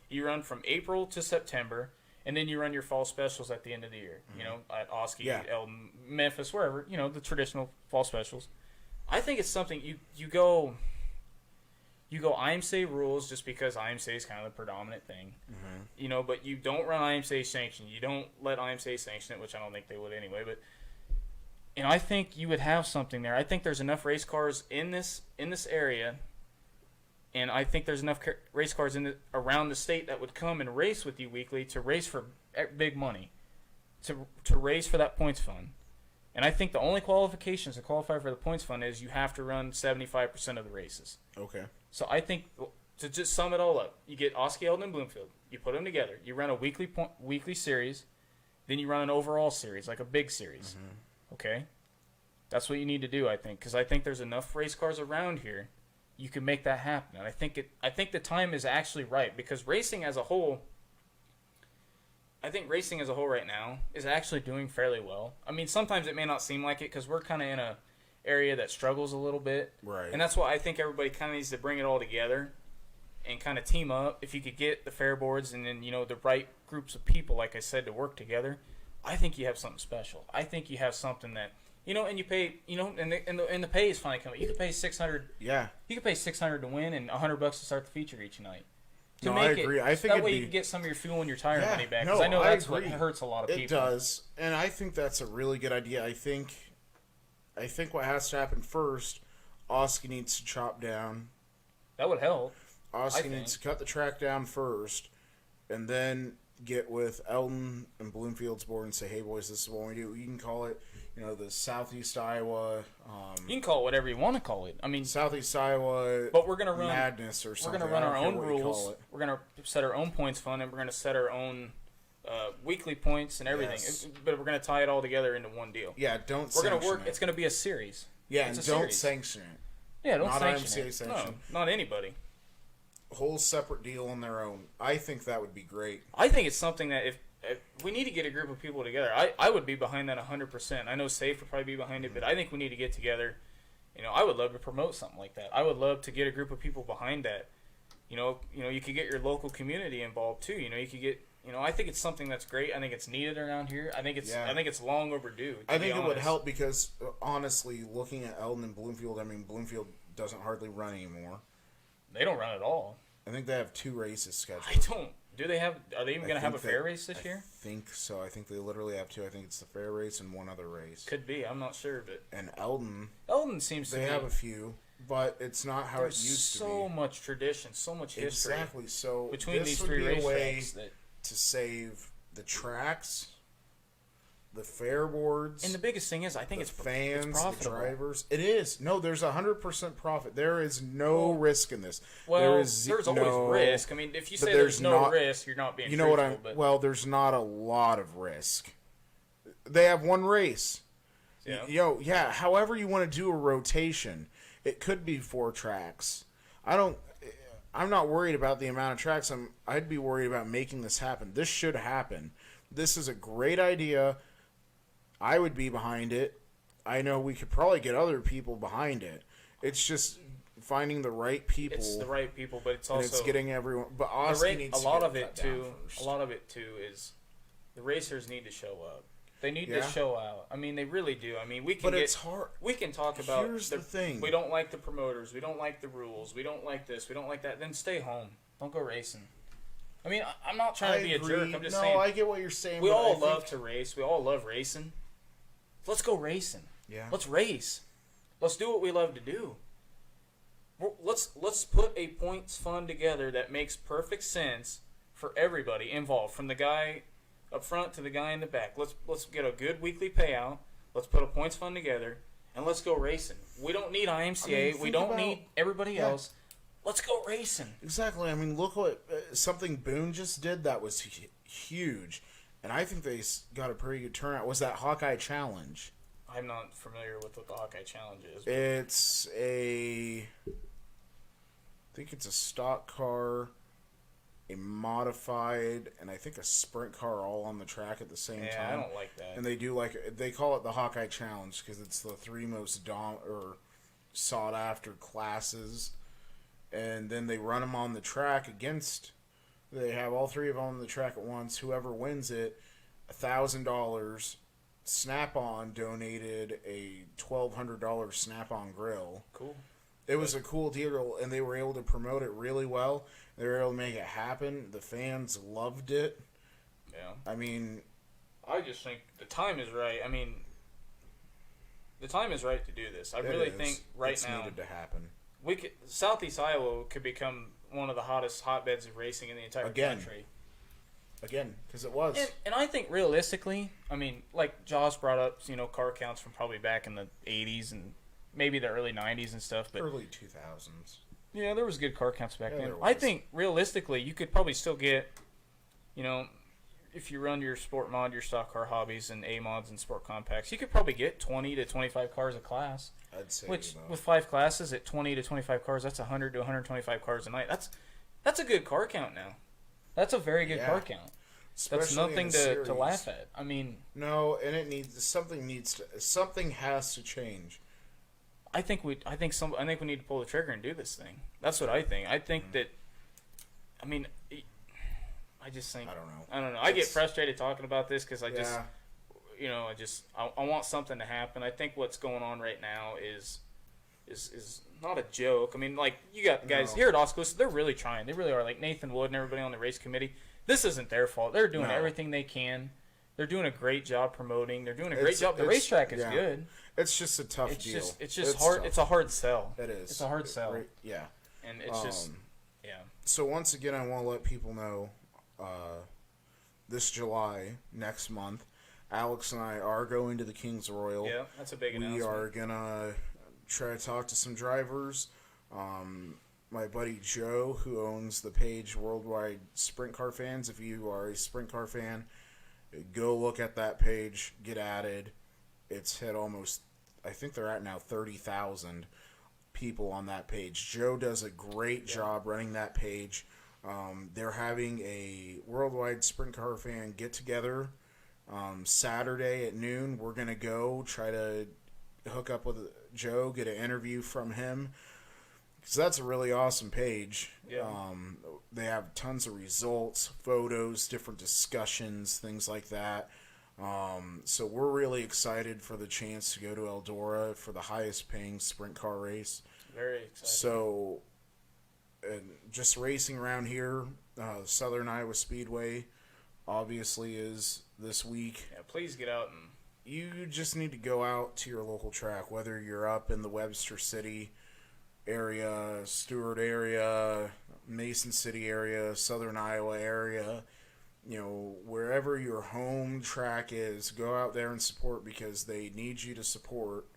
You run from April to September, and then you run your fall specials at the end of the year. At Oski, Yeah. Eldon, Memphis, wherever. The traditional fall specials. I think it's something you go IMSA rules, just because IMSA is kind of the predominant thing. But you don't run IMSA sanction. You don't let IMSA sanction it, which I don't think they would anyway. But I think you would have something there. I think there's enough race cars in this area, and I think there's enough race cars around the state that would come and race with you weekly, to race for big money, to race for that points fund. And I think the only qualifications to qualify for the points fund is you have to run 75% of the races. Okay. So I think, to just sum it all up, you get Oski, Eldon, and Bloomfield. You put them together. You run a weekly series. Then you run an overall series, like a big series. Okay? That's what you need to do, I think, because I think there's enough race cars around here. You can make that happen. And I think the time is actually right, because racing as a whole right now is actually doing fairly well. I mean, sometimes it may not seem like it, because we're kind of in a area that struggles a little bit. Right. And that's why I think everybody kind of needs to bring it all together and kind of team up. If you could get the fair boards and then, the right groups of people, like I said, to work together, I think you have something special. I think you have something that, and you pay, and the pay is finally coming. You could pay $600. Yeah. You could pay $600 to win and $100 to start the feature each night. No, I agree. I think that way it'd you can get some of your fuel and your tire Yeah, money back. no, Because I know I that's agree. what hurts a lot of people. It does, and I think that's a really good idea. I think what has to happen first, Oski needs to chop down. That would help. Oski needs to cut the track down first, and then get with Eldon and Bloomfield's board and say, "Hey boys, this is what we do." You can call it, the Southeast Iowa. You can call it whatever you want to call it. I mean, Southeast Iowa. but we're gonna run madness or We're something. gonna run I our don't care own what you call rules. it. We're gonna set our own points fund, and we're gonna set our own weekly points and everything. Yes. But we're gonna tie it all together into one deal. Yeah, don't. We're gonna sanction work. it. It's gonna be a series. Yeah, it's and a don't series. sanction it. Yeah, don't Not sanction IMCA it. sanction. No, not anybody. Whole separate deal on their own. I think that would be great. I think it's something that if we need to get a group of people together, I would be behind that 100%. I know Safe would probably be behind it, but I think we need to get together. I would love to promote something like that. I would love to get a group of people behind that. You could get your local community involved too. You could get. I think it's something that's great. I think it's needed around here. I think it's long overdue. I think it would help because honestly, looking at Eldon and Bloomfield, I mean Bloomfield doesn't hardly run anymore. They don't run at all. I think they have 2 races scheduled. I don't. Do they have? Are they even going to have a fair race this year? I think so. I think they literally have 2. I think it's the fair race and one other race. Could be. I'm not sure, but And Eldon seems to. they have a few, but it's not how There's it used to be. so much tradition, so much history Exactly. So between this these would 3 be a way racetracks that to save the tracks the fair boards, And the biggest thing is, I think the it's fans, it's the profitable. drivers. It is. No, there's 100% profit. There is no risk in this. Well, there's always risk. I mean, if you but say there's there's no not- risk, you're not being You know what truthful. I'm? But Well, there's not a lot of risk. They have one race. yeah. Yeah. However you want to do a rotation, it could be 4 tracks. I'm not worried about the amount of tracks. I'd be worried about making this happen. This should happen. This is a great idea. I would be behind it. I know we could probably get other people behind it. It's just finding the right people. It's the right people, but it's and also it's getting everyone. But the Austin rate, needs a to lot get of it cut down too. first. A lot of it too is the racers need to show up. They need Yeah. to show out. I mean, they really do. I mean, we can But get. it's hard. We can talk about. Here's the thing. We don't like the promoters. We don't like the rules. We don't like this. We don't like that. Then stay home. Don't go racing. I mean, I'm not trying to be a jerk. I'm just saying. I get what you're saying. We but all I love think- to race. We all love racing. Let's go racing. Yeah. Let's race. Let's do what we love to do. Let's put a points fund together that makes perfect sense for everybody involved, from the guy up front to the guy in the back. Let's get a good weekly payout. Let's put a points fund together and let's go racing. We don't need IMCA. We think don't about- need everybody Yeah. else. Let's go racing. Exactly. I mean, look what something Boone just did that was huge, and I think they got a pretty good turnout. Was that Hawkeye Challenge? I'm not familiar with what the Hawkeye Challenge is. It's I think it's a stock car, a modified, and I think a sprint car all on the track at the same Yeah, time. I don't like that. And they call it the Hawkeye Challenge because it's the 3 most sought after classes, and then they run them on the track against. They have all 3 of them on the track at once. Whoever wins it, $1,000. Snap-on donated a $1,200 Snap-on grill. Cool. It was a cool deal, and they were able to promote it really well. They were able to make it happen. The fans loved it. Yeah. I mean, I just think the time is right. I mean, the time is right to do this. I it really is. think right it's now needed to happen. Southeast Iowa could become one of the hottest hotbeds of racing in the entire Again. country. Again, because it was. And I think realistically, I mean, like Josh brought up, car counts from probably back in the 80s and maybe the early 90s and stuff. But Early 2000s. yeah, there was good car counts back Yeah, then. there I was. think realistically, you could probably still get, if you run your sport mod, your stock car hobbies, and A mods and sport compacts, you could probably get 20 to 25 cars a class. I'd say. Which, with 5 classes at 20 to 25 cars, that's 100 to 125 cars a night. That's a good car count now. That's a very good Yeah. think that's Especially nothing in a to series. laugh at. I mean, No, and something has to change. I think we need to pull the trigger and do this thing. That's what I think. I think that. I mean, I just think. I don't know. I don't know. I get frustrated talking about this because I Yeah. just, I want something to happen. I think what's going on right now is not a joke. I mean, like, you got guys No. here at Oscalus, they're really trying. They really are. Like Nathan Wood and everybody on the race committee. This isn't their fault. They're doing No. everything they can. They're doing a great job promoting. They're doing a great It's- job. The it's- racetrack is yeah. good. It's just a tough deal. It's just hard. tough. It's a hard sell. It is. It's a hard sell. Yeah. And it's just, yeah. So once again, I want to let people know, this July, next month, Alex and I are going to the Kings Royal. Yeah, that's a big We announcement. are gonna try to talk to some drivers. My buddy Joe, who owns the page Worldwide Sprint Car Fans. If you are a sprint car fan, go look at that page. Get added. It's hit almost. I think they're at now 30,000 people on that page. Joe does a great job running that page. They're having a Worldwide Sprint Car Fan get together Saturday at noon. We're gonna go try to hook up with Joe, get an interview from him, because that's a really awesome page. Yeah. They have tons of results, photos, different discussions, things like that. So we're really excited for the chance to go to Eldora for the highest paying sprint car race. Very excited. So, and just racing around here, Southern Iowa Speedway obviously is this week. Yeah, please get out and You just need to go out to your local track, whether you're up in the Webster City area, Stewart area, Mason City area, Southern Iowa area. wherever your home track is, go out there and support because they need you to support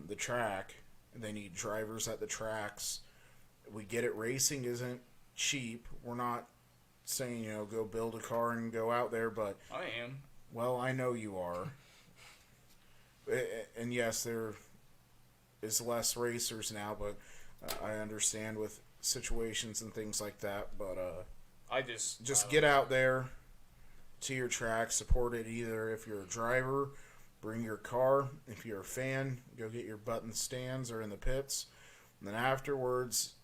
the track. They need drivers at the tracks. We get it. Racing isn't cheap. We're not saying, go build a car and go out there, but... I am. Well, I know you are. And yes, there is less racers now, but I understand with situations and things like that, but I just get out there to your track, support it. Either if you're a driver, bring your car. If you're a fan, go get your butt in the stands or in the pits. And then afterwards,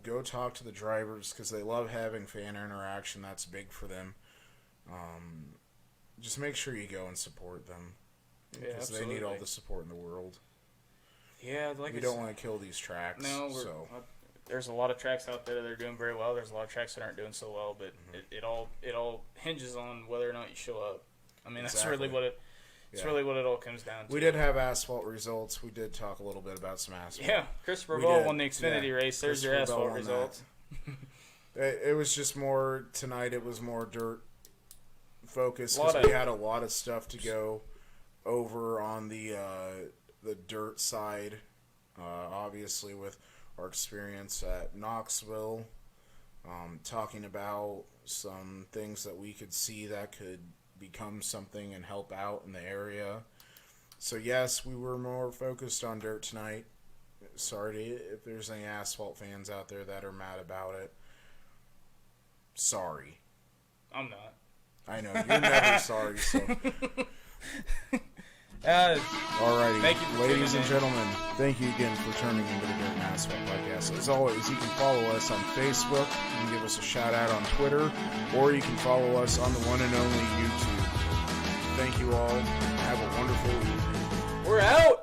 go talk to the drivers because they love having fan interaction. That's big for them. Just make sure you go and support them because they need all the support in the world. Yeah, we don't want to kill these tracks. No, there's a lot of tracks out there that are doing very well. There's a lot of tracks that aren't doing so well, but it all hinges on whether or not you show up. I mean, that's really what it. It's really what it all comes down to. We did have Asphalt results. We did talk a little bit about some Asphalt. Yeah, Christopher Ball won the Xfinity race. There's your Asphalt results. It was just more tonight. It was more dirt focused because we had a lot of stuff to go over on the dirt side. Obviously, with our experience at Knoxville, talking about some things that we could see that could become something and help out in the area. So yes, we were more focused on dirt tonight. Sorry if there's any Asphalt fans out there that are mad about it. Sorry. I'm not. I know, you're never sorry, so. Alrighty, thank you, ladies and gentlemen, thank you again for turning into the Dirt and Asphalt podcast. As always, you can follow us on Facebook, you can give us a shout out on Twitter, or you can follow us on the one and only YouTube. Thank you all. Have a wonderful evening. We're out.